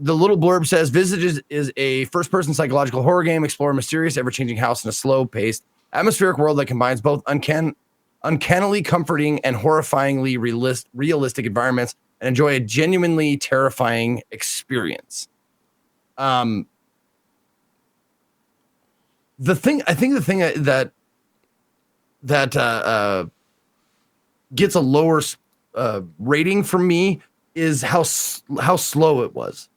The little blurb says, Visage is a first-person psychological horror game. Explore a mysterious, ever-changing house in a slow-paced, atmospheric world that combines both uncannily comforting and horrifyingly realistic environments, and enjoy a genuinely terrifying experience. The thing that gets a lower rating from me is how slow it was.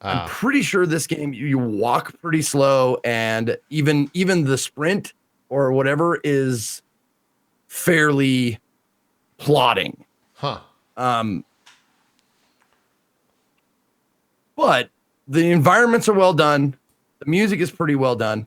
I'm pretty sure this game you walk pretty slow, and even the sprint or whatever is fairly plodding. Huh. But the environments are well done. The music is pretty well done.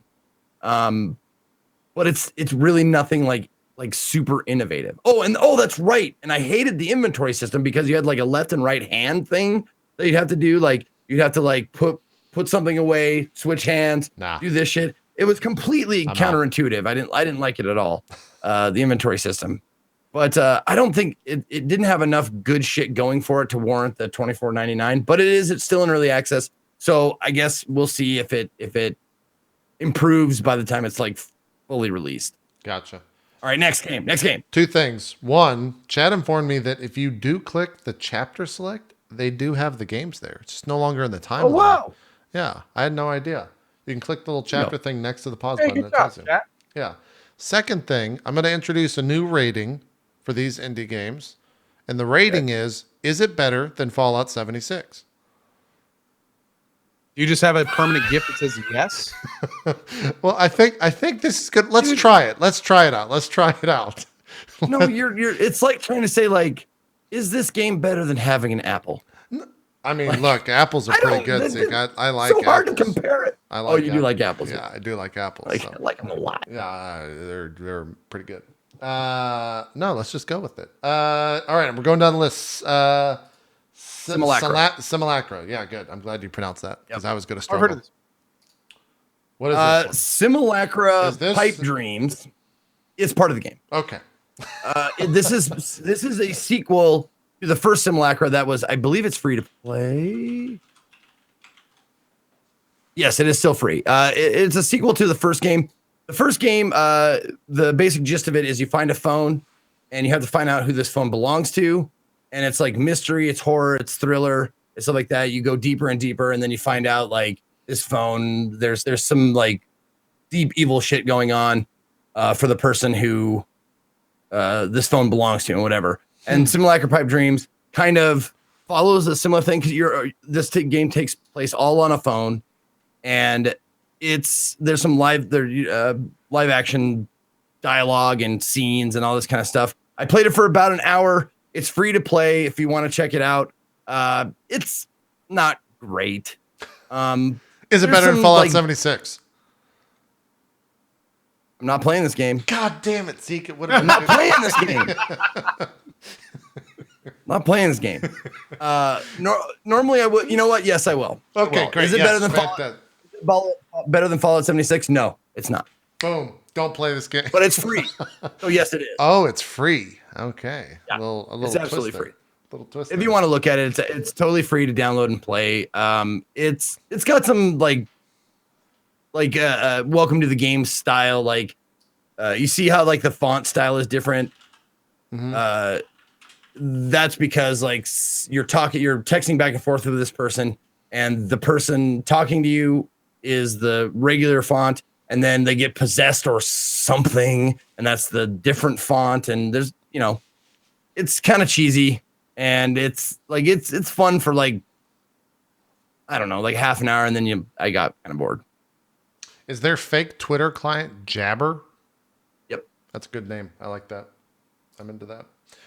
But it's really nothing like super innovative. That's right. And I hated the inventory system because you had like a left and right hand thing that you'd have to do. Like you'd have to like put something away, switch hands, do this shit. It was completely counterintuitive. I didn't like it at all. The inventory system. But I don't think it didn't have enough good shit going for it to warrant the $24.99. But it's still in early access. So I guess we'll see if it improves by the time it's like fully released. Gotcha. All right, next game. Two things. One, Chad informed me that if you do click the chapter select, they do have the games there. It's just no longer in the timeline. Oh, wow. Yeah, I had no idea. You can click the little chapter thing next to the pause button. That tells you. Yeah. Second thing, I'm going to introduce a new rating for these indie games. And the rating is it better than Fallout 76? You just have a permanent gift that says yes. Well, I think this is good. Let's try it. Let's try it out. No, you're. It's like trying to say like, is this game better than having an apple? I mean, look, apples are pretty good. Zeke. I like. So apples. hard to compare it. I like. You do like apples? Yeah, I do like apples. I like them a lot. Yeah, they're pretty good. No, let's just go with it. All right, we're going down the list. Simulacra. Yeah, good. I'm glad you pronounced that because I was going to struggle. I've heard of this. What is this? Simulacra Pipe Dreams is part of the game. Okay. This is a sequel to the first Simulacra that was, I believe it's free to play. Yes, it is still free. It's a sequel to the first game. The first game, the basic gist of it is you find a phone and you have to find out who this phone belongs to. And it's like mystery, it's horror, it's thriller, it's stuff like that. You go deeper and deeper, and then you find out like this phone, there's some like deep evil shit going on for the person who this phone belongs to and whatever. And Simulacra Pipe Dreams kind of follows a similar thing because this game takes place all on a phone, and there's some live action dialogue and scenes and all this kind of stuff. I played it for about an hour. It's free to play if you want to check it out. It's not great. Is it better than Fallout 76? I'm not playing this game. God damn it, Zeke. I'm not playing this game. Not playing this game. Normally I would. You know what? Yes, I will. Okay, great. Is it better than Fallout 76? No, it's not. Boom. Don't play this game. But it's free. So yes, it is. Oh, it's free. Okay. Yeah. A little it's absolutely twist free. Little twist. If you want to look at it, it's totally free to download and play. It's got some like welcome to the game style. Like you see how like the font style is different. Mm-hmm. That's because like you're texting back and forth with this person, and the person talking to you is the regular font, and then they get possessed or something, and that's the different font. And there's, it's kind of cheesy, and it's like it's fun for like, I don't know, like half an hour, and then I got kind of bored. Is there fake Twitter client Jabber? Yep, that's a good name. I like that. I'm into that.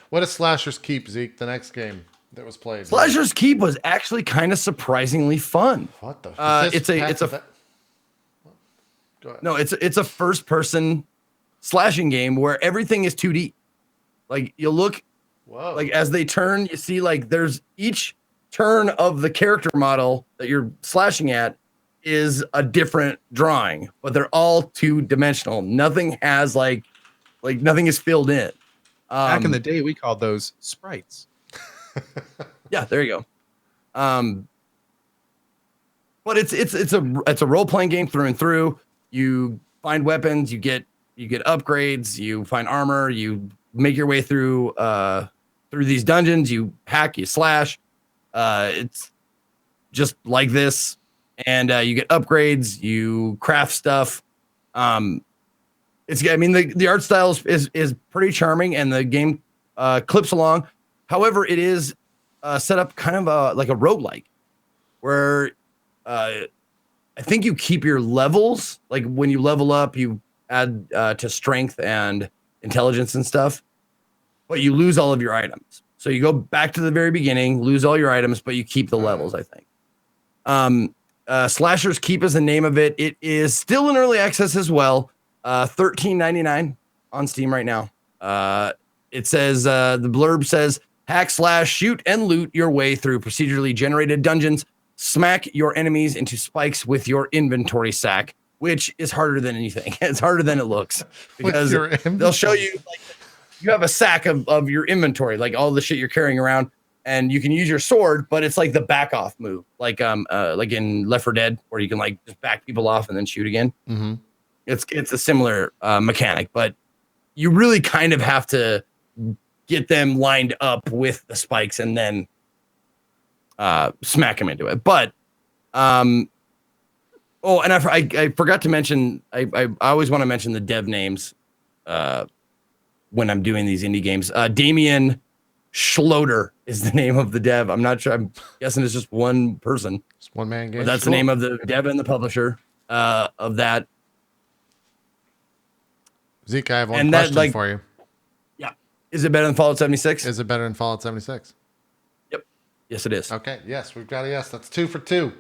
What is Slasher's Keep, Zeke? The next game that was played. Slasher's Keep was actually kind of surprisingly fun. What the? Go ahead. No, it's a first person slashing game where everything is 2D. Like you look, like as they turn, you see like there's each turn of the character model that you're slashing at is a different drawing, but they're all 2-dimensional. Nothing has like nothing is filled in. Back in the day, we called those sprites. Yeah, there you go. But it's a role-playing game through and through. You find weapons, you get upgrades, you find armor, you make your way through these dungeons, you hack, you slash. It's just like this, and you get upgrades, you craft stuff. The art style is pretty charming, and the game clips along. However, it is set up kind of like a roguelike, where I think you keep your levels. Like when you level up, you add to strength and intelligence and stuff, but you lose all of your items. So you go back to the very beginning, lose all your items, but you keep the levels, I think. Slashers Keep is the name of it. It is still in early access as well. $13.99 on Steam right now. It says, the blurb says, hack, slash, shoot, and loot your way through procedurally generated dungeons. Smack your enemies into spikes with your inventory sack, which is harder than anything. It's harder than it looks, because they'll show you like you have a sack of your inventory, like all the shit you're carrying around, and you can use your sword, but it's like the back off move, like in Left 4 Dead, where you can like just back people off and then shoot again. Mm-hmm. It's a similar mechanic, but you really kind of have to get them lined up with the spikes and then smack them into it. But and I forgot to mention, I always want to mention the dev names when I'm doing these indie games. Damien Schloeder is the name of the dev. I'm not sure. I'm guessing it's just one person. It's one man game. But that's the name of the dev and the publisher of that. Zeke, I have one question for you. Yeah. Is it better than Fallout 76? Is it better than Fallout 76? Yep. Yes, it is. Okay. Yes, we've got a yes. That's 2 for 2.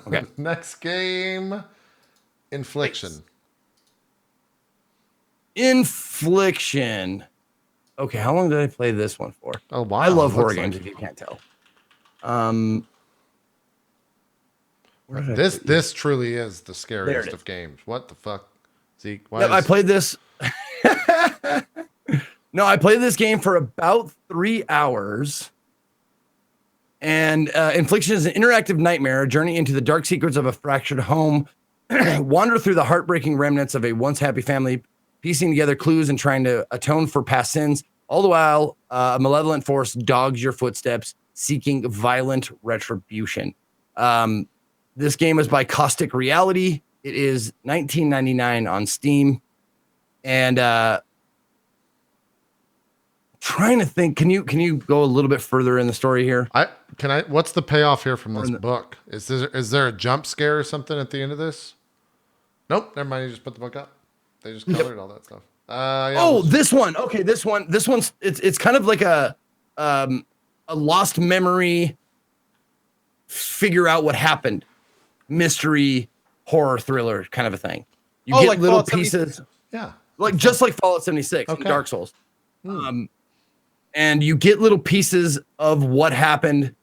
Okay. Next game, Infliction. Infliction. Okay, how long did I play this one for? Oh, wow. I love horror games, if you can't tell. This truly is the scariest of games. What the fuck, Zeke? I played this. No, I played this game for about 3 hours. And Infliction is an interactive nightmare, a journey into the dark secrets of a fractured home. Wander through the heartbreaking remnants of a once happy family, piecing together clues and trying to atone for past sins. All the while, a malevolent force dogs your footsteps, seeking violent retribution. This game is by Caustic Reality. It is $19.99 on Steam. And trying to think, can you go a little bit further in the story here? What's the payoff here from this book? Is there a jump scare or something at the end of this? Nope, never mind. You just put the book up. They just colored all that stuff. This one. Okay, this one's it's kind of like a lost memory, figure out what happened, mystery horror thriller kind of a thing. You get like little Fallout pieces. 76. Yeah. Like just like Fallout 76 and Dark Souls. And you get little pieces of what happened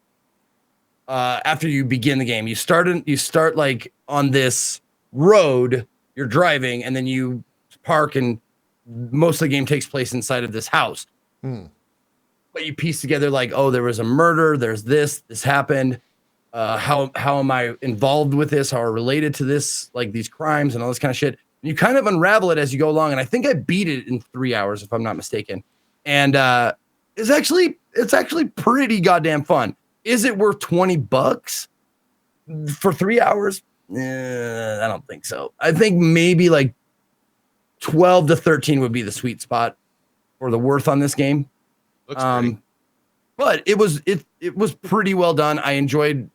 after you begin the game. You start like on this road, you're driving, and then you park, and most of the game takes place inside of this house. But you piece together like, oh, there was a murder, there's this happened. How am I involved with this? How are related to this, like these crimes and all this kind of shit. And you kind of unravel it as you go along. And I think I beat it in 3 hours, if I'm not mistaken. And it's actually pretty goddamn fun. Is it worth $20 for 3 hours? I don't think so. I think maybe like 12 to 13 would be the sweet spot for the worth on this game. Looks great. But it was pretty well done. I enjoyed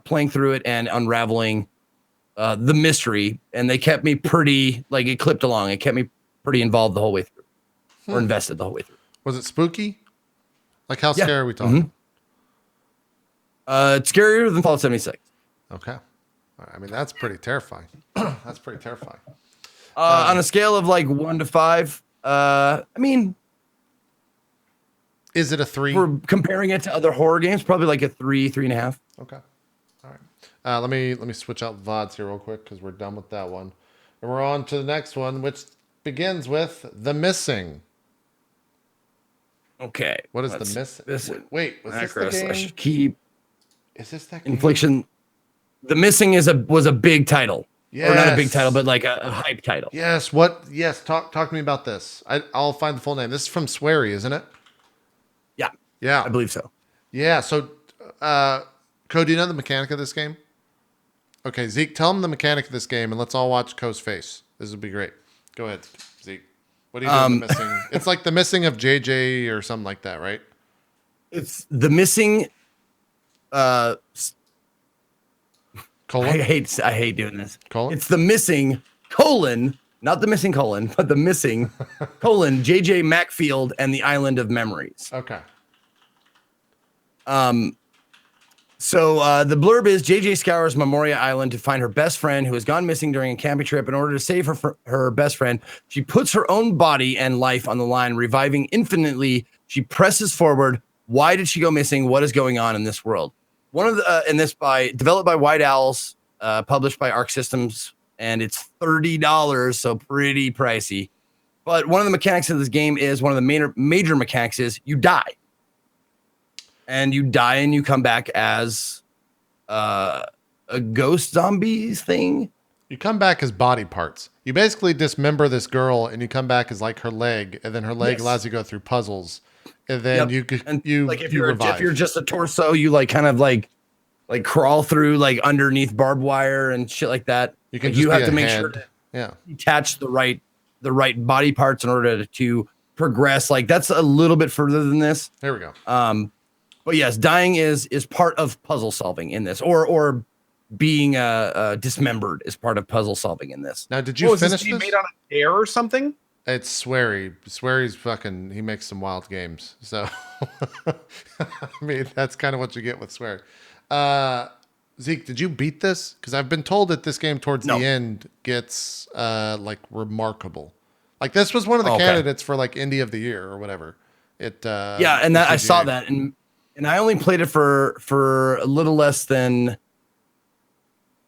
playing through it and unraveling the mystery, and they kept me pretty, like, it clipped along. It kept me pretty involved the whole way through, or invested the whole way through. Was it spooky? Like, how scary are we talking? It's scarier than Fallout 76. Okay. I mean, that's pretty terrifying. That's pretty terrifying. On a scale of like 1 to 5, I mean, is it a 3? we're comparing it to other horror games, probably like a 3, 3.5. Okay. All right. Let me switch out VODs here real quick because we're done with that one. And we're on to the next one, which begins with The Missing. Okay. What is The Missing? Wait, was this the Macros game? slash keep Is this that game? infliction. The Missing was a big title. Yes. Or not a big title, but like a hype title. Yes. What? Yes. Talk to me about this. I'll find the full name. This is from Swery, isn't it? Yeah. Yeah. I believe so. Yeah. So, Code, do you know the mechanic of this game? Okay, Zeke, tell him the mechanic of this game, and let's all watch Co's face. This would be great. Go ahead, Zeke. What are you doing? The Missing? It's like The Missing of JJ or something like that, right? It's The Missing. Colon? I hate doing this. Colon? It's The Missing colon, not The Missing colon, but The Missing colon JJ Macfield and the Island of Memories. Okay. So the blurb is JJ scours Memoria Island to find her best friend who has gone missing during a camping trip. In order to save her best friend, she puts her own body and life on the line, reviving infinitely. She presses forward. Why did she go missing? What is going on in this world? One of the developed by White Owls, published by Arc Systems, and it's $30, so pretty pricey. But one of the mechanics of this game is one of the major mechanics is you die. And you die and you come back as a ghost zombie thing. You come back as body parts. You basically dismember this girl, and you come back as like her leg, and then her leg allows you to go through puzzles, and then you like if you you're revive. if you're just a torso, you like kind of like crawl through like underneath barbed wire and shit like that. You can Like, just you be have a to make head. sure to Yeah. attach the right body parts in order to progress. Like that's a little bit further than this. There we go. But yes, dying is part of puzzle solving in this, or being dismembered is part of puzzle solving in this. Now, did you finish this game this? made on a dare or something? It's Swery. Swery's fucking. He makes some wild games. So, I mean, that's kind of what you get with Swery. Zeke, did you beat this? Because I've been told that this game towards the end gets like remarkable. Like this was one of the candidates for like Indie of the Year or whatever. It and that I saw that, and I only played it for a little less than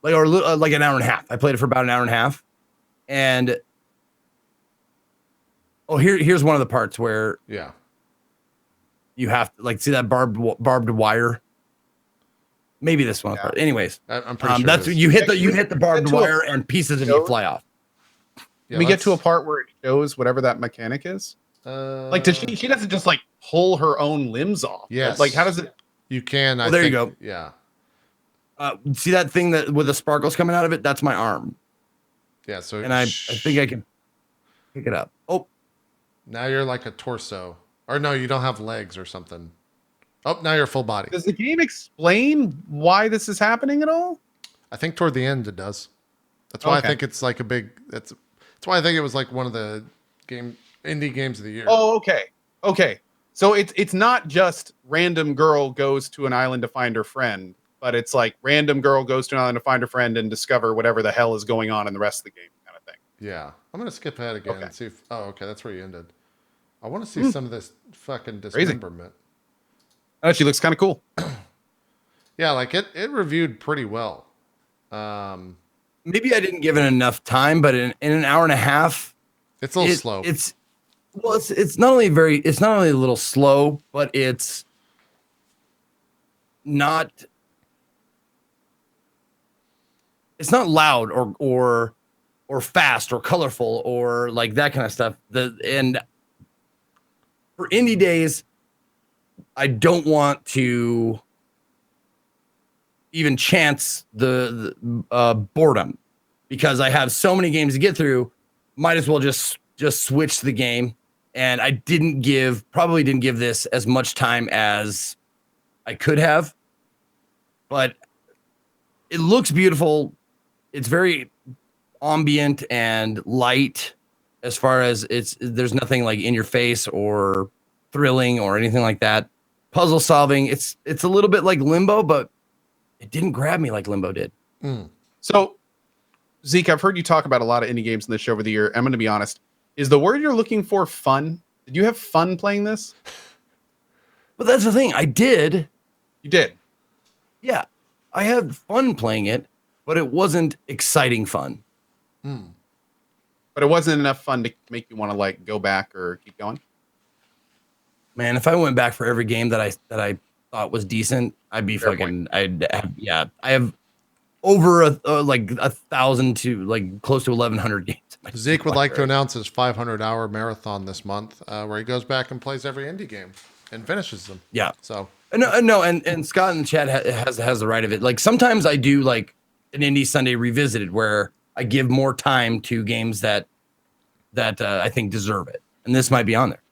like an hour and a half. I played it for about an hour and a half, and here's one of the parts where you have to like see that barbed wire. Maybe this one. Anyways, I'm pretty sure that's you hit the barbed wire and pieces of you fly off. Yeah, we get to a part where it shows whatever that mechanic is. Like, does she doesn't just like pull her own limbs off? Yes. Like, how does it? You can. Well, there you go. Yeah. See that thing that with the sparkles coming out of it? That's my arm. Yeah. So, and I think I can pick it up. Oh, now you're like a torso, or no, you don't have legs or something. Oh, now you're full body. Does the game explain why this is happening at all? I think toward the end it does. That's why I think it's like a big. That's why I think it was like one of the indie games of the year. Oh, okay. So it's not just random girl goes to an island to find her friend, but it's like random girl goes to an island to find her friend and discover whatever the hell is going on in the rest of the game, kind of thing. Yeah, I'm gonna skip ahead again and see if. Oh, okay, that's where you ended. I want to see some of this fucking dismemberment. Oh, she looks kind of cool. Yeah, like it reviewed pretty well. Maybe I didn't give it enough time, but in an hour and a half, it's a little slow. It's not only a little slow, but it's not loud or fast or colorful or like that kind of stuff. And for indie days, I don't want to even chance the boredom because I have so many games to get through. Might as well just switch the game. And I probably didn't give this as much time as I could have, but it looks beautiful. It's very ambient and light as far as there's nothing like in your face or thrilling or anything like that. Puzzle solving. It's a little bit like Limbo, but it didn't grab me like Limbo did. So, Zeke, I've heard you talk about a lot of indie games in this show over the year. I'm going to be honest. Is the word you're looking for fun? Did you have fun playing this? But that's the thing. I did. You did. Yeah. I had fun playing it, but it wasn't exciting fun. But it wasn't enough fun to make you want to like go back or keep going. Man, if I went back for every game that I thought was decent, I'd be Fair fucking. I have over like 1,000 to like close to 1,100 games. Zeke would like to announce his 500-hour marathon this month, where he goes back and plays every indie game and finishes them. Yeah. So no, and Scott in the chat has the right of it. Like sometimes I do like an Indie Sunday Revisited where I give more time to games that I think deserve it, and this might be on there.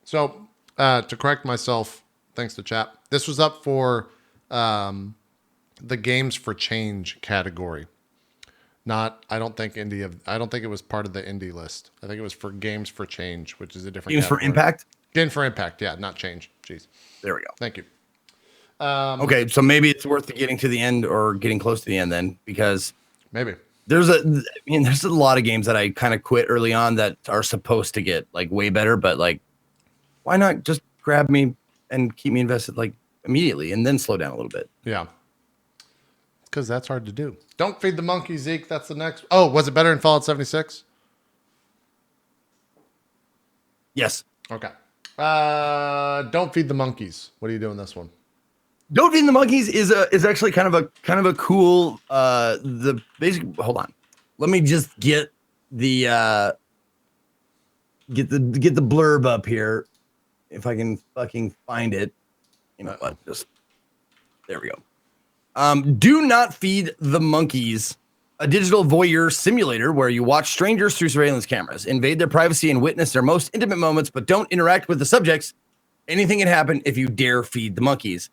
So to correct myself, thanks to chat, this was up for the Games for Change category. I don't think it was part of the indie list. I think it was for Games for Change, which is a different Games category. for Impact. Games for Impact, yeah, not change. Jeez. There we go. Thank you. Okay, so maybe it's worth getting to the end or getting close to the end then, because Maybe. there's a lot of games that I kind of quit early on that are supposed to get like way better, but like, why not just grab me and keep me invested like immediately and then slow down a little bit? Yeah. Because that's hard to do. Don't feed the monkey, Zeke. That's the next. Oh, was it better in Fallout 76? Yes. Okay. Don't feed the monkeys. What are you doing this one? Don't Feed the Monkeys is actually kind of a cool the basic. Hold on, let me just get the blurb up here if I can fucking find it. You know what? Just there we go. Do Not Feed the Monkeys, a digital voyeur simulator where you watch strangers through surveillance cameras, invade their privacy, and witness their most intimate moments, but don't interact with the subjects. Anything can happen if you dare feed the monkeys.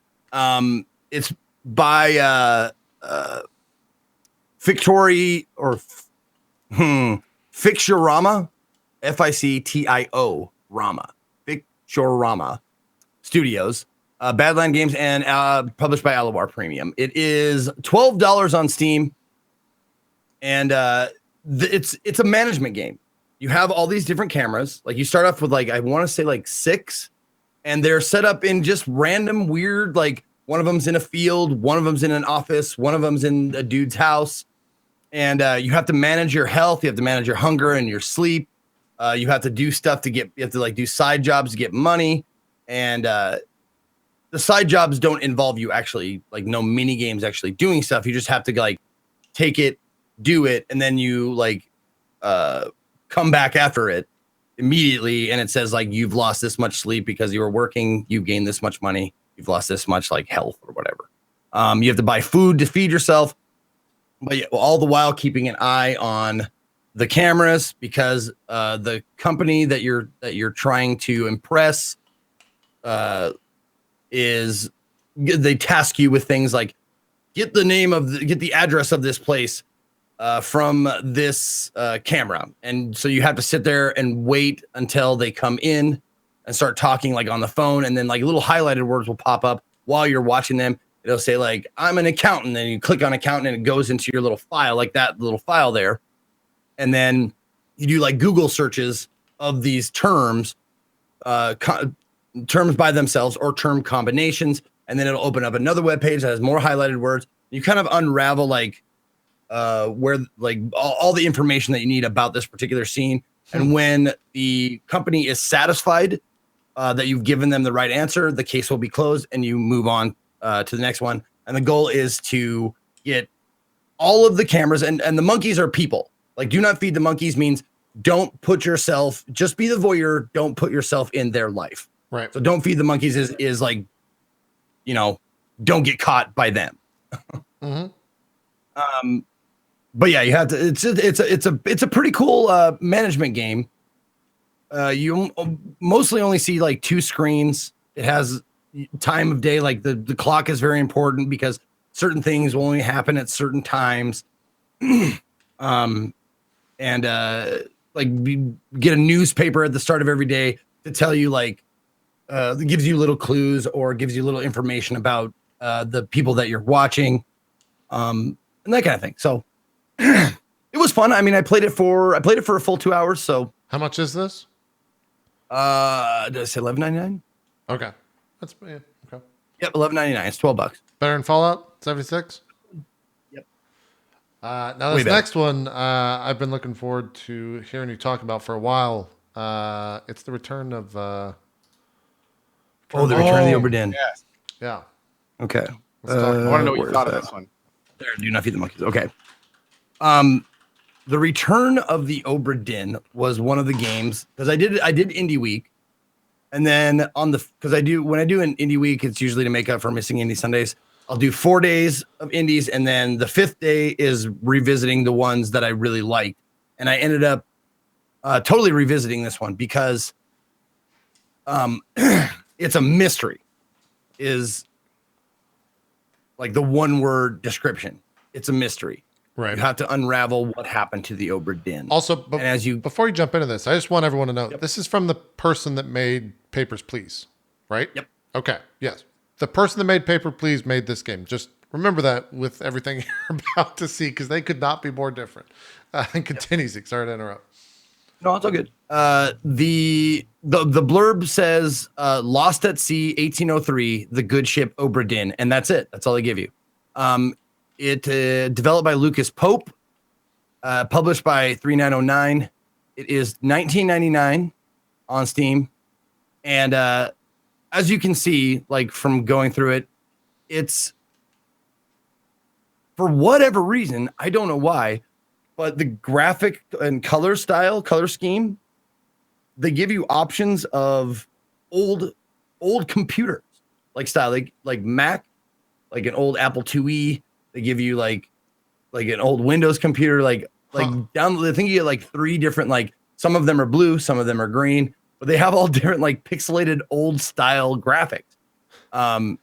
It's by Fictori or Ficturama, Fictio Rama, Ficturama Studios, Badland Games, and published by Alawar Premium. It is $12 on Steam, and it's a management game. You have all these different cameras. Like you start off with like I want to say like 6. And they're set up in just random weird, like one of them's in a field, one of them's in an office, one of them's in a dude's house. And you have to manage your health. You have to manage your hunger and your sleep. You have to do stuff you have to like do side jobs to get money. And the side jobs don't involve you actually, like no mini games actually doing stuff. You just have to like take it, do it. And then you like come back after it immediately, and it says like you've lost this much sleep because you were working, you've gained this much money, you've lost this much like health or whatever. You have to buy food to feed yourself, but all the while keeping an eye on the cameras because the company that you're trying to impress is they task you with things like get the address of this place from this camera. And so you have to sit there and wait until they come in and start talking like on the phone. And then like little highlighted words will pop up while you're watching them. It'll say like, I'm an accountant. And you click on accountant and it goes into your little file, like that little file there. And then you do like Google searches of these terms, terms by themselves or term combinations. And then it'll open up another web page that has more highlighted words. You kind of unravel like, where like all the information that you need about this particular scene. And when the company is satisfied that you've given them the right answer, the case will be closed and you move on to the next one. And the goal is to get all of the cameras and the monkeys are people. Like do not feed the monkeys means don't put yourself, just be the voyeur. Don't put yourself in their life. Right. So don't feed the monkeys is like, you know, don't get caught by them. Mm-hmm. But yeah, you have to. It's a pretty cool management game. You mostly only see like 2 screens. It has time of day. Like the clock is very important because certain things will only happen at certain times. And like you get a newspaper at the start of every day to tell you like it gives you little clues or gives you little information about the people that you're watching, and that kind of thing. So. It was fun. I mean, I played it for a full 2 hours. So How much is this? did I say $11.99? Okay. That's yeah, okay. Yep, $11.99. It's $12. Better than Fallout 76? Yep. Now Way this better. next one, I've been looking forward to hearing you talk about for a while. It's the return of The Return of the Obra Dinn. Yes. yeah. Okay. Let's talk. I want to know what you where's thought of that? this one. There, do not feed the monkeys. Okay. The Return of the Obra Dinn was one of the games because I did Indie Week, and then because when I do an Indie Week, it's usually to make up for missing Indie Sundays. I'll do 4 days of indies, and then the 5th day is revisiting the ones that I really liked, and I ended up totally revisiting this one because it's a mystery. Is like the one word description. It's a mystery. Right. You have to unravel what happened to the Obra Dinn. Also, before you jump into this, I just want everyone to know this is from the person that made Papers, Please, right? Yep. Okay. Yes. The person that made Paper, Please made this game. Just remember that with everything you're about to see, because they could not be more different. And continue, Zeke. Sorry to interrupt. No, it's all good. The blurb says Lost at Sea 1803, the good ship Obra Dinn, and that's it. That's all they give you. It developed by Lucas Pope, published by 3909. It is $19.99 on Steam, and as you can see, like from going through it, it's for whatever reason, I don't know why, but the graphic and color scheme, they give you options of old computers, like style, like Mac, like an old Apple IIe. They give you like an old Windows computer, down. I think you get like 3 different, like some of them are blue, some of them are green, but they have all different like pixelated old style graphics. And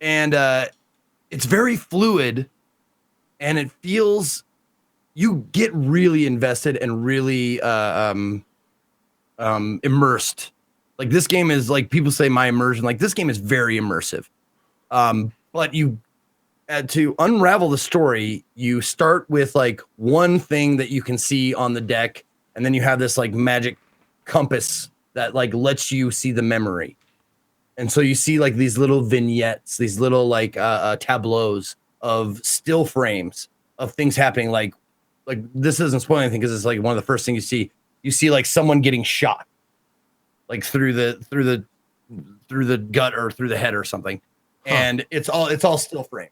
it's very fluid, and it feels, you get really invested and really immersed. Like this game is, like people say my immersion, like this game is very immersive. But you to unravel the story, you start with like one thing that you can see on the deck, and then you have this like magic compass that like lets you see the memory. And so you see like these little vignettes, these little like tableaus of still frames of things happening. Like this doesn't spoil anything because it's like one of the first things you see. You see like someone getting shot, like through the gut or through the head or something, and it's all still frame.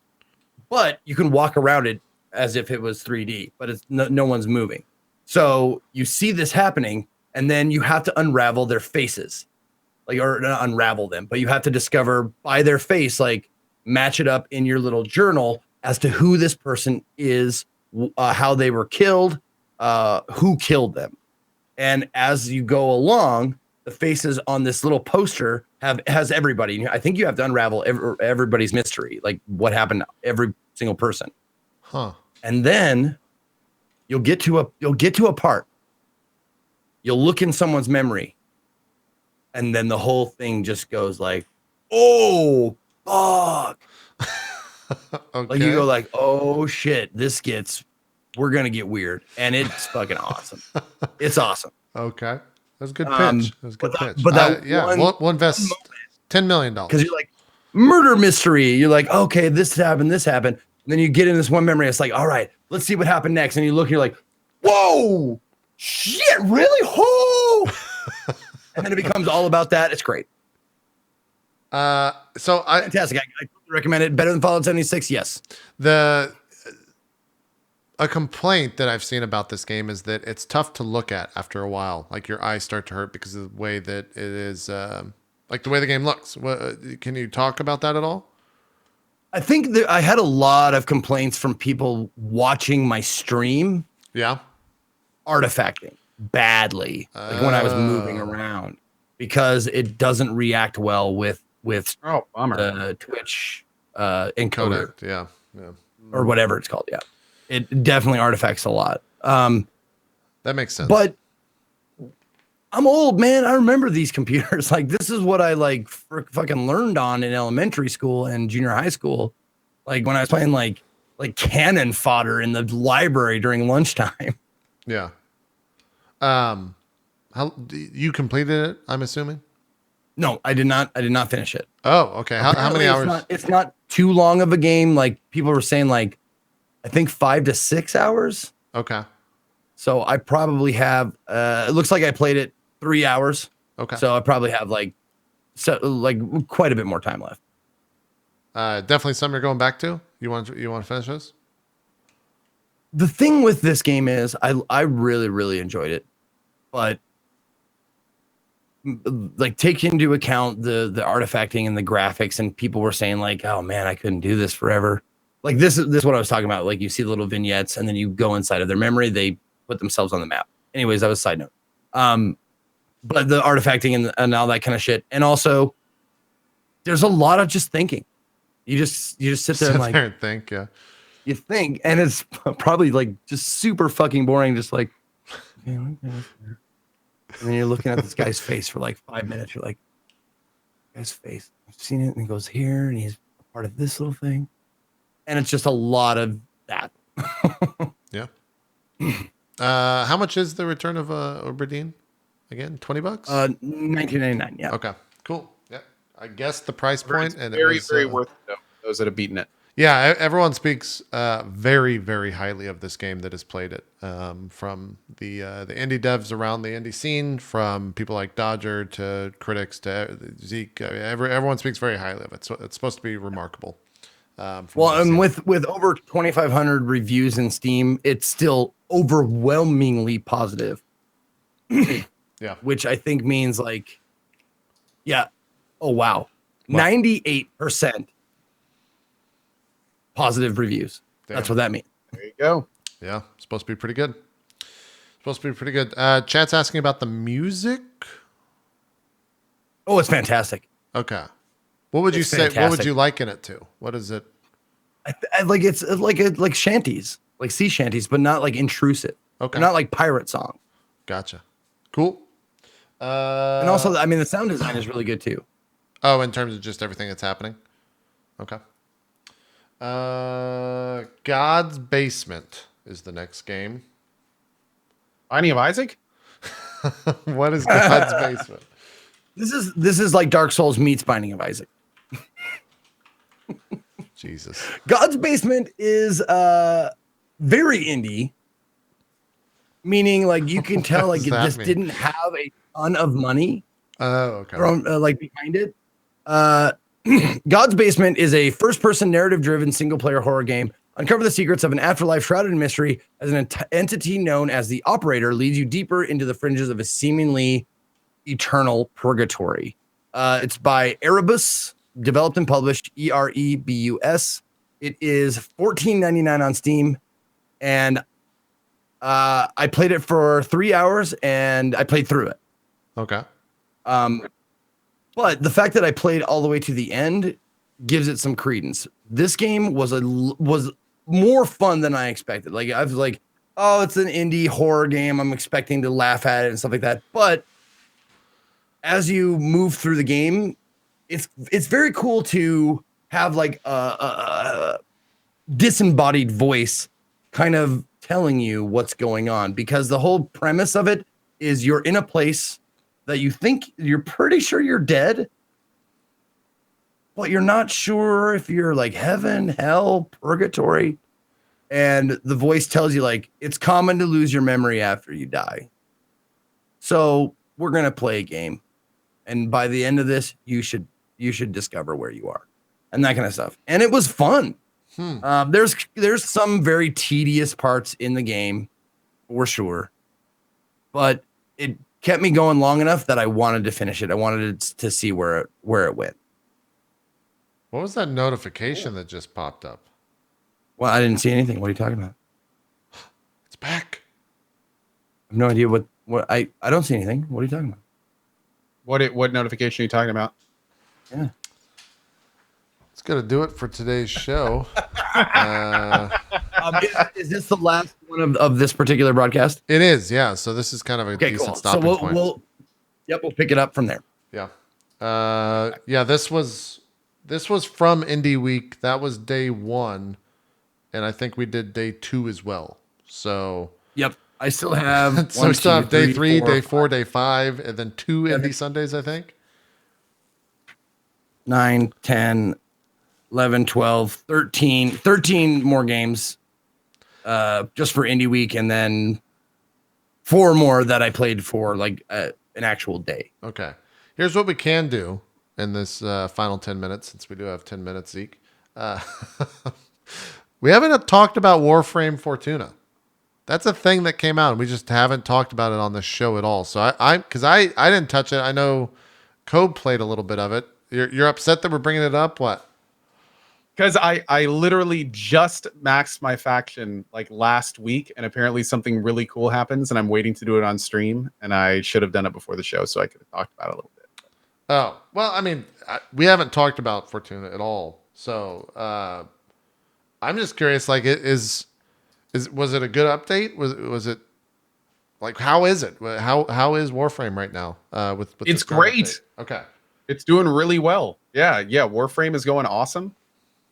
But you can walk around it as if it was 3D, but it's no one's moving. So you see this happening, and then you have to unravel their faces, or not unravel them, but you have to discover by their face, like match it up in your little journal as to who this person is, how they were killed, who killed them. And as you go along, the faces on this little poster has everybody. I think you have to unravel everybody's mystery, like what happened to every single person. And then you'll get to a part. You'll look in someone's memory, and then the whole thing just goes like, oh fuck. Okay. Like you go like, oh shit, we're gonna get weird, and it's fucking awesome. It's awesome. Okay. That's a good pitch. That's a good pitch. But that we'll invest $10 million. Because you're like, murder mystery. You're like, okay, this happened. And then you get in this one memory. It's like, all right, let's see what happened next. And you look, you're like, whoa, shit, really? Oh. And then it becomes all about that. It's great. Fantastic. I recommend it. Better than Fallout 76? Yes. A complaint that I've seen about this game is that it's tough to look at after a while. Like your eyes start to hurt because of the way that it is, like the way the game looks. Can you talk about that at all? I think that I had a lot of complaints from people watching my stream. Yeah. Artifacting badly, like when I was moving around, because it doesn't react well with bummer. the Twitch encoder. Yeah. Or whatever it's called. Yeah. It definitely artifacts a lot. That makes sense. But I'm old, man. I remember these computers. Like this is what I fucking learned on in elementary school and junior high school. Like when I was playing like like cannon fodder in the library during lunchtime. Yeah. How you completed it? I'm assuming. No, I did not. I did not finish it. Oh, okay. How many Apparently, hours? It's not too long of a game. Like people were saying, like I think 5 to 6 hours. Okay. So I probably have. It looks like I played it 3 hours. Okay. So I probably have like quite a bit more time left. Definitely something you're going back to. You want to finish this? The thing with this game is I really enjoyed it, but like take into account the artifacting and the graphics, and people were saying like, oh man, I couldn't do this forever. Like this is what I was talking about. Like you see the little vignettes and then you go inside of their memory, they put themselves on the map. Anyways, that was a side note. But the artifacting and all that kind of shit. And also there's a lot of just thinking. You just sit there and think, yeah. You think, and it's probably like just super fucking boring, just like, okay, and then you're looking at this guy's face for like 5 minutes. You're like, guy's face, I've seen it, and he goes here, and he's a part of this little thing, and it's just a lot of that. Yeah. How much is the Return of Oberdeen again? $20? $19.99. Yeah. Okay. Cool. Yeah. I guess the price point, and very, it was, very worth it though, those that have beaten it. Yeah, everyone speaks very, very highly of this game that has played it. From the indie devs around the indie scene, from people like Dodger to critics to Zeke. Everyone speaks very highly of it. So it's supposed to be remarkable. Well, and with over 2,500 reviews in Steam, it's still overwhelmingly positive. Yeah, which I think means like, yeah. Oh wow, 98%. Positive reviews. Damn. That's what that means. There you go. Yeah, supposed to be pretty good. Chat's asking about the music. Oh, it's fantastic. Okay. What would you say? Fantastic. What would you liken it to? What is it? I like it's like shanties, like sea shanties, but not like intrusive. Okay. They're not like pirate song. Gotcha. Cool. And also, I mean, the sound design is really good too. Oh, in terms of just everything that's happening. Okay. God's Basement is the next game. Binding of Isaac? What is God's Basement? This is like Dark Souls meets Binding of Isaac. Jesus. God's Basement is very indie, meaning like you can tell like this didn't have a ton of money. Oh, okay. From like behind it. God's Basement is a first-person narrative-driven single-player horror game. Uncover the secrets of an afterlife shrouded in mystery as an entity known as the Operator leads you deeper into the fringes of a seemingly eternal purgatory. It's by Erebus, developed and published, Erebus. It is $14.99 on Steam, and I played it for 3 hours, and I played through it. Okay. But the fact that I played all the way to the end gives it some credence. This game was more fun than I expected. Like I was like, oh, it's an indie horror game. I'm expecting to laugh at it and stuff like that. But as you move through the game, it's very cool to have like a disembodied voice kind of telling you what's going on, because the whole premise of it is you're in a place that you think you're pretty sure you're dead, but you're not sure if you're like heaven, hell, purgatory. And the voice tells you like, it's common to lose your memory after you die. So we're going to play a game. And by the end of this, you should discover where you are and that kind of stuff. And it was fun. There's some very tedious parts in the game for sure, but it kept me going long enough that I wanted to finish it. I wanted to see where it went. What was that notification that just popped up? Well, I didn't see anything. What are you talking about? It's back. I have no idea what I don't see anything. What are you talking about? What notification are you talking about? Yeah. It's going to do it for today's show. Is this the last one of this particular broadcast? It is, yeah. So this is kind of a decent stopping point. We'll pick it up from there. Yeah. Yeah, this was from Indie Week. That was day one. and I think we did day 2 as well. So Yep. I still have so we still have day 3, day 4, 5, day 5, and then 2 indie Sundays, I think. 9, 10, 11, 12, 13 more games just for Indie Week, and then 4 more that I played for like an actual day. Okay. Here's what we can do in this final 10 minutes, since we do have 10 minutes, Zeke. We haven't talked about Warframe Fortuna. That's a thing that came out, and we just haven't talked about it on the show at all. So I didn't touch it. I know Code played a little bit of it. You're upset that we're bringing it up? What? Because I literally just maxed my faction like last week, and apparently something really cool happens, and I'm waiting to do it on stream, and I should have done it before the show so I could have talked about it a little bit. Oh, well, I mean, we haven't talked about Fortuna at all. So I'm just curious, like, was it a good update? Was it like, how is it? How is Warframe right now? With It's this current great. update? Okay. It's doing really well. Yeah. Warframe is going awesome.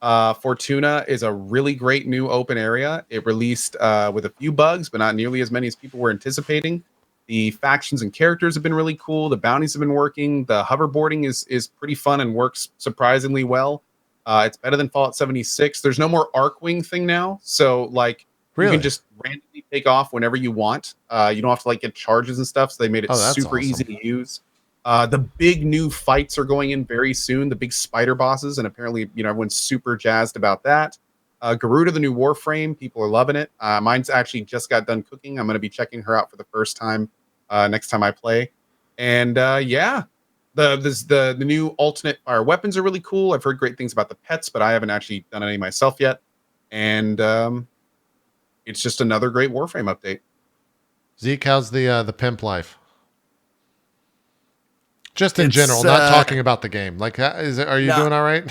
Fortuna is a really great new open area. It released with a few bugs, but not nearly as many as people were anticipating. The factions and characters have been really cool. The bounties have been working. The hoverboarding is pretty fun and works surprisingly well. It's better than Fallout 76. There's no more Arcwing thing now, so like Really? you can just randomly take off whenever you want. You don't have to like get charges and stuff. So they made it that's super awesome. easy to use. The big new fights are going in very soon. The big spider bosses, and apparently, everyone's super jazzed about that. Garuda, the new Warframe, people are loving it. Mine's actually just got done cooking. I'm going to be checking her out for the first time next time I play. And the new alternate fire weapons are really cool. I've heard great things about the pets, but I haven't actually done any myself yet. And it's just another great Warframe update. Zeke, how's the pimp life? Just in general, not talking about the game. Like, are you doing all right?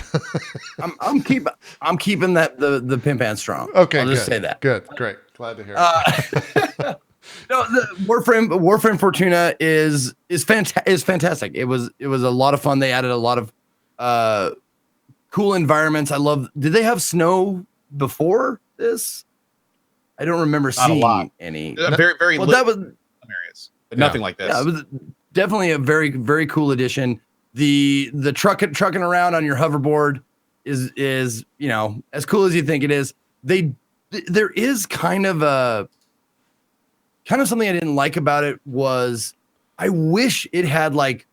I'm keeping that the pimp hand strong. Okay, I'll just good. say that. Good, great, glad to hear it. No, the Warframe Fortuna is fantastic. It was a lot of fun. They added a lot of cool environments. I love. Did they have snow before this? I don't remember seeing any. Very well, little that was areas, but nothing like this. Yeah, it was definitely a very, very cool addition. The trucking around on your hoverboard is as cool as you think it is. There is kind of something I didn't like about it was I wish it had like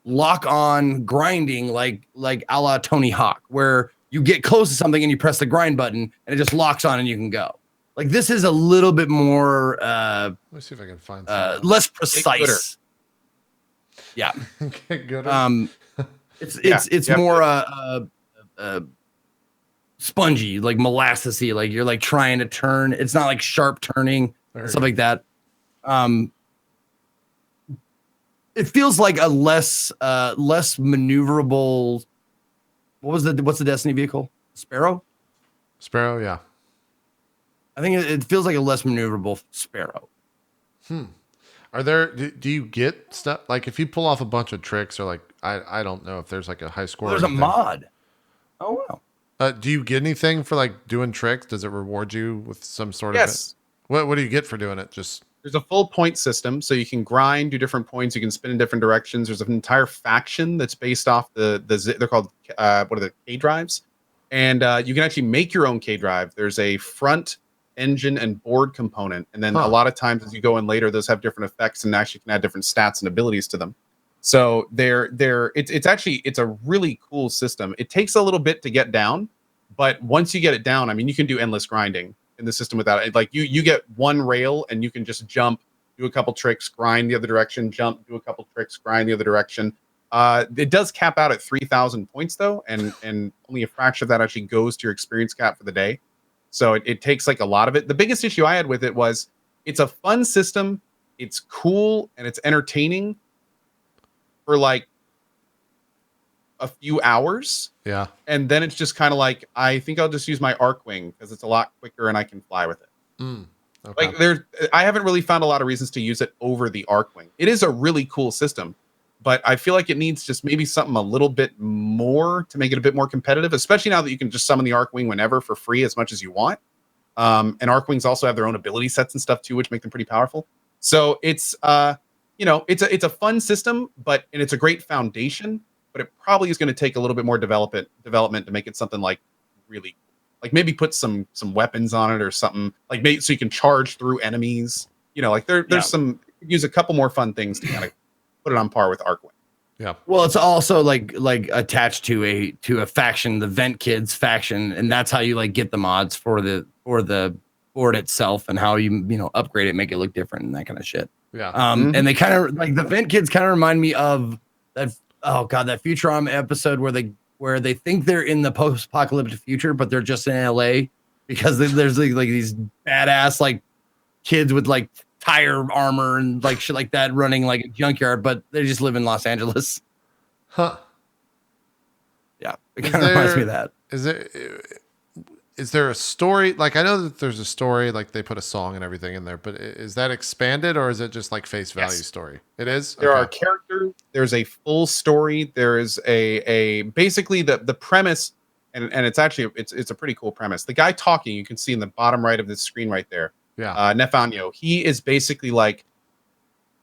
lock on grinding like a la Tony Hawk, where you get close to something and you press the grind button and it just locks on and you can go. Like, this is a little bit more let me see if I can find less precise. Yeah. Get gooder. It's more spongy, like molassesy, like you're like trying to turn. It's not like sharp turning, stuff like that. It feels like a less maneuverable. What's the Destiny vehicle? Sparrow, yeah. I think it feels like a less maneuverable Sparrow. Are there? Do you get stuff like if you pull off a bunch of tricks, or like I don't know if there's like a high score. There's a mod. Oh wow. Do you get anything for like doing tricks? Does it reward you with some sort of? Yes. What do you get for doing it? Just there's a full point system, so you can grind, do different points. You can spin in different directions. There's an entire faction that's based off they're called K drives, and you can actually make your own K drive. There's a front engine and board component, and then a lot of times as you go in later, those have different effects and actually can add different stats and abilities to them. So it's a really cool system. It takes a little bit to get down, but once you get it down, I mean, you can do endless grinding in the system without it. Like you get one rail and you can just jump, do a couple tricks, grind the other direction, jump, do a couple tricks, grind the other direction. It does cap out at 3,000 points though, and only a fraction of that actually goes to your experience cap for the day. So it takes like a lot of it. The biggest issue I had with it was it's a fun system, it's cool, and it's entertaining for like a few hours. Yeah. And then it's just kind of like, I think I'll just use my Arcwing because it's a lot quicker and I can fly with it. Okay. Like I haven't really found a lot of reasons to use it over the Arcwing. It is a really cool system, but I feel like it needs just maybe something a little bit more to make it a bit more competitive, especially now that you can just summon the Arcwing whenever for free as much as you want. And Archwings also have their own ability sets and stuff too, which make them pretty powerful. So it's it's a fun system, and it's a great foundation, but it probably is going to take a little bit more development to make it something like really, like maybe put some weapons on it or something, like maybe so you can charge through enemies. Like there's some, use a couple more fun things to kind of put it on par with Archwing. Yeah. Well, it's also like attached to a faction, the Vent Kids faction, and that's how you like get the mods for the board itself and how you upgrade it, make it look different and that kind of shit. Yeah. And they kind of like the Vent Kids kind of remind me of that. Oh god, that Futurama episode where they think they're in the post-apocalyptic future, but they're just in LA because there's like these badass like kids with like tire armor and like shit like that running like a junkyard, but they just live in Los Angeles. Huh. Yeah, it kind of reminds me of that. Is there a story? Like, I know that there's a story, like they put a song and everything in there, but is that expanded or is it just like face value story? It is? There are characters. There's a full story. There is a basically the premise, and it's actually it's a pretty cool premise. The guy talking, you can see in the bottom right of the screen right there. Yeah. Nefanyo, he is basically like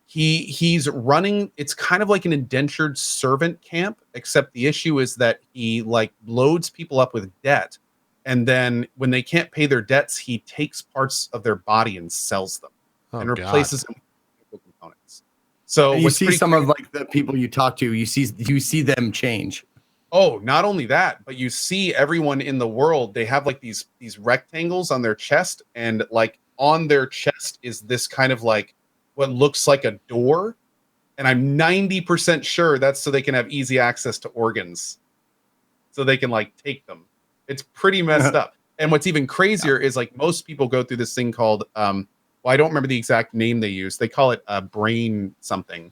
he's running, it's kind of like an indentured servant camp, except the issue is that he like loads people up with debt, and then when they can't pay their debts, he takes parts of their body and sells them and replaces them with components. So and you see some of like the people you talk to, you see them change. Oh, not only that, but you see everyone in the world, they have like these rectangles on their chest, and like on their chest is this kind of like what looks like a door. And I'm 90% sure that's so they can have easy access to organs. So they can like take them. It's pretty messed up. And what's even crazier is like most people go through this thing called, well, I don't remember the exact name they use. They call it a brain something,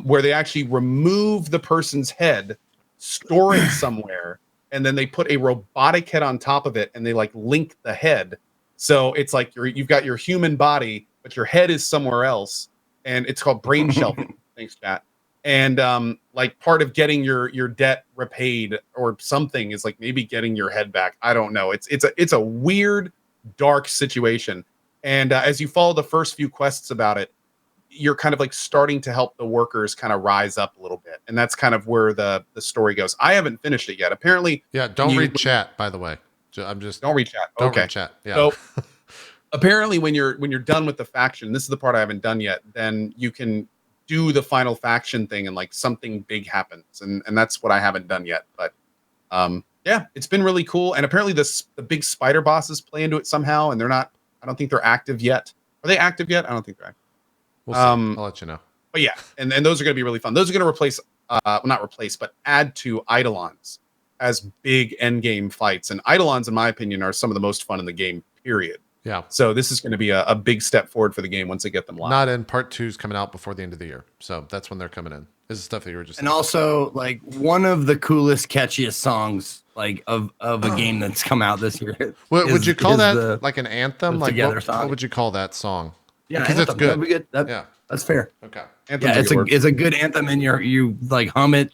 where they actually remove the person's head, store it somewhere, and then they put a robotic head on top of it and they like link the head. So it's like you've got your human body, but your head is somewhere else, and it's called brain shelving. Thanks, chat. And like part of getting your debt repaid or something is like maybe getting your head back. I don't know. It's a weird, dark situation. And as you follow the first few quests about it, you're kind of like starting to help the workers kind of rise up a little bit, and that's kind of where the story goes. I haven't finished it yet. Apparently, yeah. Don't read chat, by the way. I'm just don't read chat. Don't okay. read chat. Yeah. So apparently, when you're done with the faction, this is the part I haven't done yet. Then you can do the final faction thing, and like something big happens, and that's what I haven't done yet. But yeah, it's been really cool. And apparently, the big spider bosses play into it somehow, and they're not. I don't think they're active yet. Are they active yet? I don't think they're active. We'll see. I'll let you know. But yeah, and those are going to be really fun. Those are going to replace, well, not replace, but add to Eidolons as big end game fights. And Eidolons, in my opinion, are some of the most fun in the game, period. Yeah. So this is going to be a big step forward for the game once they get them live. Not in part 2's coming out before the end of the year. So that's when they're coming in. This is stuff that you were just and also like one of the coolest, catchiest songs like of a game that's come out this year. Would you call that like an anthem? Like what would you call that song? Yeah, because it's good. Yeah, that's fair. Okay. Anthem's it's a good anthem, and you like hum it.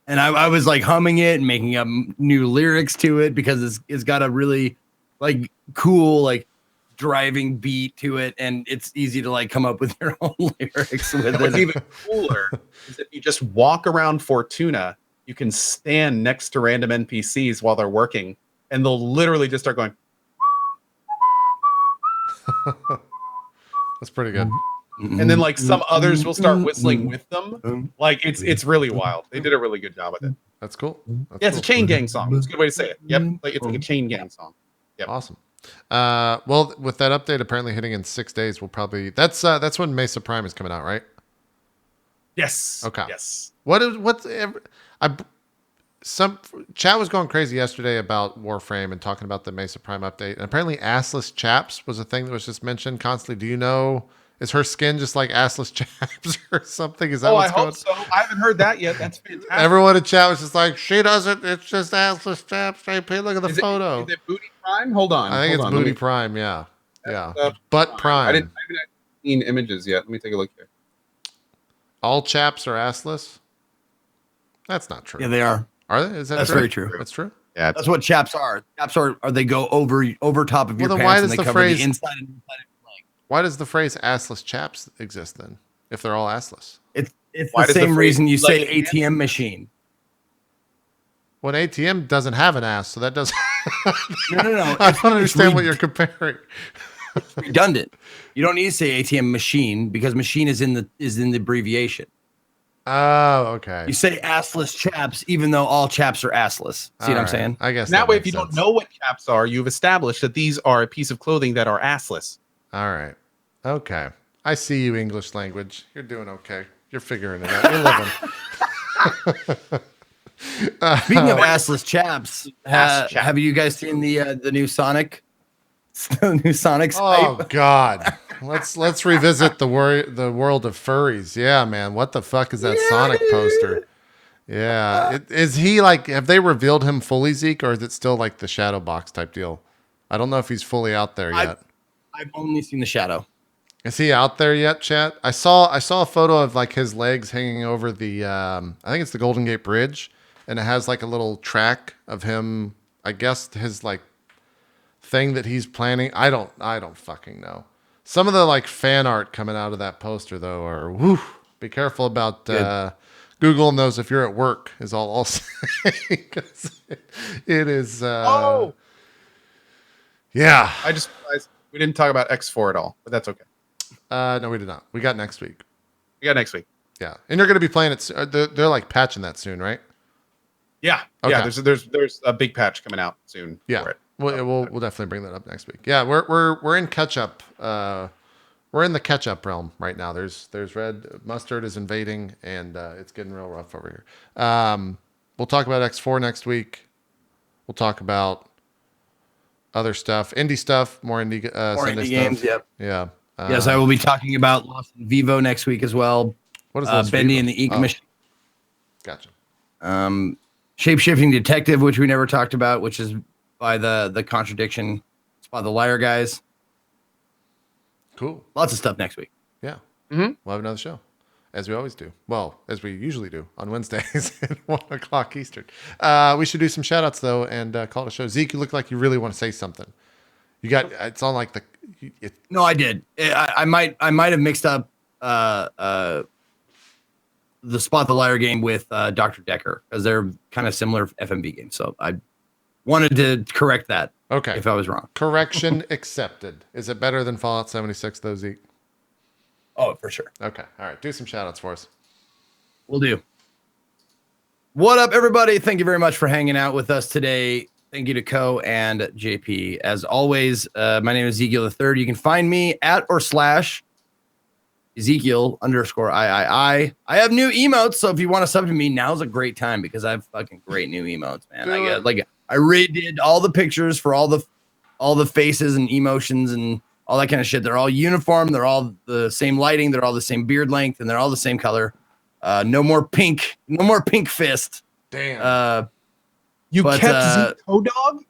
And I was like humming it and making up new lyrics to it because it's got a really like cool like driving beat to it, and it's easy to like come up with your own lyrics with it. What's even cooler is if you just walk around Fortuna, you can stand next to random NPCs while they're working, and they'll literally just start going. That's pretty good. And then like some others will start whistling with them. Like it's really wild. They did a really good job with it. That's cool. It's a chain gang song. That's a good way to say it. Yep. Like it's like a chain gang song. Yep. Awesome. Well, with that update apparently hitting in 6 days, we'll probably that's when Mesa Prime is coming out, right? Yes. Okay. Yes. Some chat was going crazy yesterday about Warframe and talking about the Mesa Prime update, and apparently assless chaps was a thing that was just mentioned constantly. Do you know? Is her skin just like assless chaps or something? Is that what's I hope so. I haven't heard that yet. That's fantastic. Everyone in chat was just like, she doesn't. It's just assless chaps. JP, look at the photo. Is it Booty Prime? Hold on. I think it's Booty Prime. Yeah. Butt Prime. I haven't seen images yet. Let me take a look here. All chaps are assless? That's not true. Yeah, they are. Are they? Is that That's true? very true. That's true. Yeah, That's what chaps are. Chaps are they go over top of your then pants why and does they the cover phrase- the inside and inside of your leg. Why does the phrase "assless chaps" exist then? If they're all assless, It's Why the does the same phrase reason you say like- ATM machine. well, an ATM doesn't have an ass, so that doesn't. No. I don't understand what you're comparing. Redundant. You don't need to say ATM machine because machine is in the abbreviation. Oh, okay. You say assless chaps, even though all chaps are assless. See what I'm saying? I guess That way, if makes you don't sense. know what chaps are, you've established that these are a piece of clothing that are assless. All right. Okay. I see you, English language. You're doing okay. You're figuring it out. You're living. Speaking of assless chaps, Ass chap. have you guys seen the new Sonic? The new Sonic's Oh hype? God. Let's revisit the world of furries. Yeah, man. What the fuck is that Sonic poster? Yeah. Is he like? Have they revealed him fully, Zeke, or is it still like the shadow box type deal? I don't know if he's fully out there yet. I've only seen the shadow. Is he out there yet, chat? I saw a photo of like his legs hanging over the I think it's the Golden Gate Bridge, and it has like a little track of him. I guess his like thing that he's planning. I don't fucking know. Some of the like fan art coming out of that poster though are woo. Be careful about Google knows if you're at work is all I'll say. 'Cause it is yeah. I just realized we didn't talk about X4 at all, but that's okay. No, we did not. We got next week. We got next week. Yeah, and you're going to be playing it. They're like patching that soon, right? Yeah, Okay. yeah. There's a big patch coming out soon. Yeah, for it. we'll definitely bring that up next week. Yeah, we're in catch up. We're in the catch up realm right now. There's red mustard is invading, and it's getting real rough over here. We'll talk about X4 next week. We'll talk about other stuff, indie stuff, more indie More Sunday indie stuff. games. Yep. Yeah. Yes, I will be talking about Lost in Vivo next week as well. What is Lost Bendy Vivo? and the Ink Oh. Machine. Gotcha. Shape-shifting detective, which we never talked about, which is by the contradiction. It's by the liar guys. Cool. Lots of stuff next week. Yeah. Mhm. We'll have another show, as we always do. Well, as we usually do on Wednesdays at 1:00 Eastern. We should do some shout outs though and call it a show. Zeke, you look like you really want to say something. You got it's on like No, I did. I might have mixed up the Spot the Liar game with Dr. Decker because they're kind of similar FMV games. So I wanted to correct that okay. if I was wrong. Correction accepted. Is it better than Fallout 76 though, Zeke? Oh, for sure. Okay. All right. Do some shout outs for us. We'll do. What up, everybody? Thank you very much for hanging out with us today. Thank you to Co and JP. As always, my name is Ezekiel III. You can find me at or slash Ezekiel _III. I have new emotes, so if you want to sub to me, now's a great time because I have fucking great new emotes, man. I redid all the pictures for all the faces and emotions and all that kind of shit. They're all uniform. They're all the same lighting. They're all the same beard length, and they're all the same color. No more pink. No more pink fist. Damn. You But, kept Zeke Dog?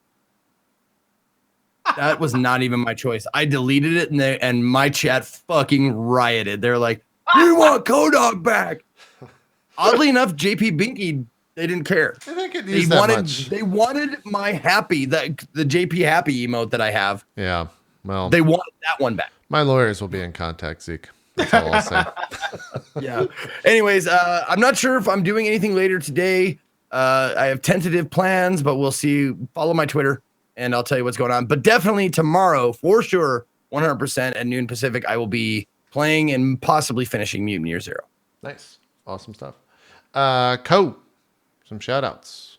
That was not even my choice. I deleted it and my chat fucking rioted. They're like, we want Kodog back. Oddly enough, JP Binky, they didn't care. I think it needs that much. They wanted my happy, the JP happy emote that I have. Yeah. Well, They wanted that one back. my lawyers will be in contact, Zeke. That's all I'll say. Yeah. Anyways, I'm not sure if I'm doing anything later today. I have tentative plans, but we'll see. Follow my Twitter and I'll tell you what's going on. But definitely tomorrow, for sure, 100% at noon Pacific, I will be playing and possibly finishing Mutant Year Zero. Nice. Awesome stuff. Co, some shout outs.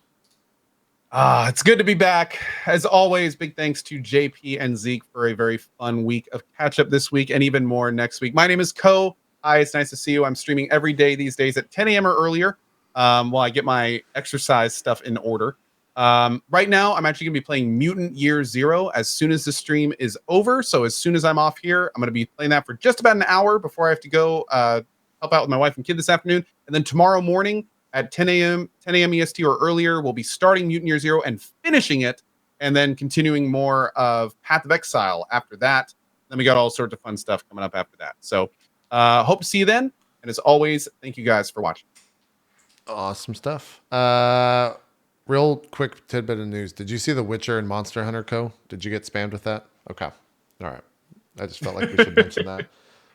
It's good to be back. As always, big thanks to JP and Zeke for a very fun week of catch up this week and even more next week. My name is Co. Hi, it's nice to see you. I'm streaming every day these days at 10 a.m. or earlier while I get my exercise stuff in order. Right now, I'm actually going to be playing Mutant Year Zero as soon as the stream is over. So as soon as I'm off here, I'm going to be playing that for just about an hour before I have to go help out with my wife and kid this afternoon. And then tomorrow morning at 10 a.m. EST or earlier, we'll be starting Mutant Year Zero and finishing it, and then continuing more of Path of Exile after that. Then we got all sorts of fun stuff coming up after that. So hope to see you then. And as always, thank you guys for watching. Awesome stuff. Real quick tidbit of news. Did you see The Witcher and Monster Hunter Co? Did you get spammed with that? Okay. All right. I just felt like we should mention that.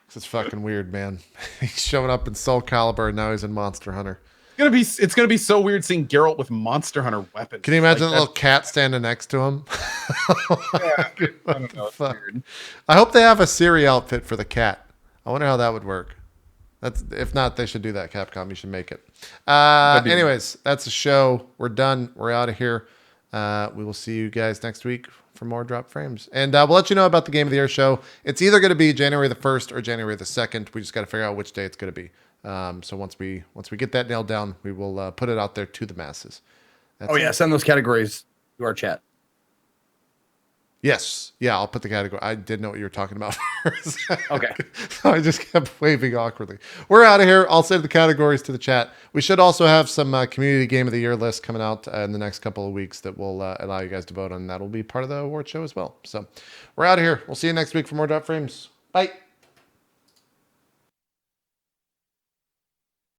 'Cause it's fucking weird, man. He's showing up in Soul Calibur and now he's in Monster Hunter. It's gonna be so weird seeing Geralt with Monster Hunter weapons. Can you imagine a little cat standing next to him? Yeah, I don't know. It's weird. I hope they have a Siri outfit for the cat. I wonder how that would work. That's if not, they should do that. Capcom, you should make it. Anyways, that's the show. We're done. We're out of here. We will see you guys next week for more Drop Frames, and we'll let you know about the Game of the Year show. It's either going to be January the 1st or January the 2nd. We just got to figure out which day it's going to be. So once we get that nailed down, we will put it out there to the masses. That's yeah, send those categories to our chat. Yes. Yeah, I'll put the category. I did know what you were talking about first. Okay. So I just kept waving awkwardly. We're out of here. I'll save the categories to the chat. We should also have some community Game of the Year list coming out in the next couple of weeks that will allow you guys to vote on. That'll be part of the award show as well. So we're out of here. We'll see you next week for more Drop Frames. Bye.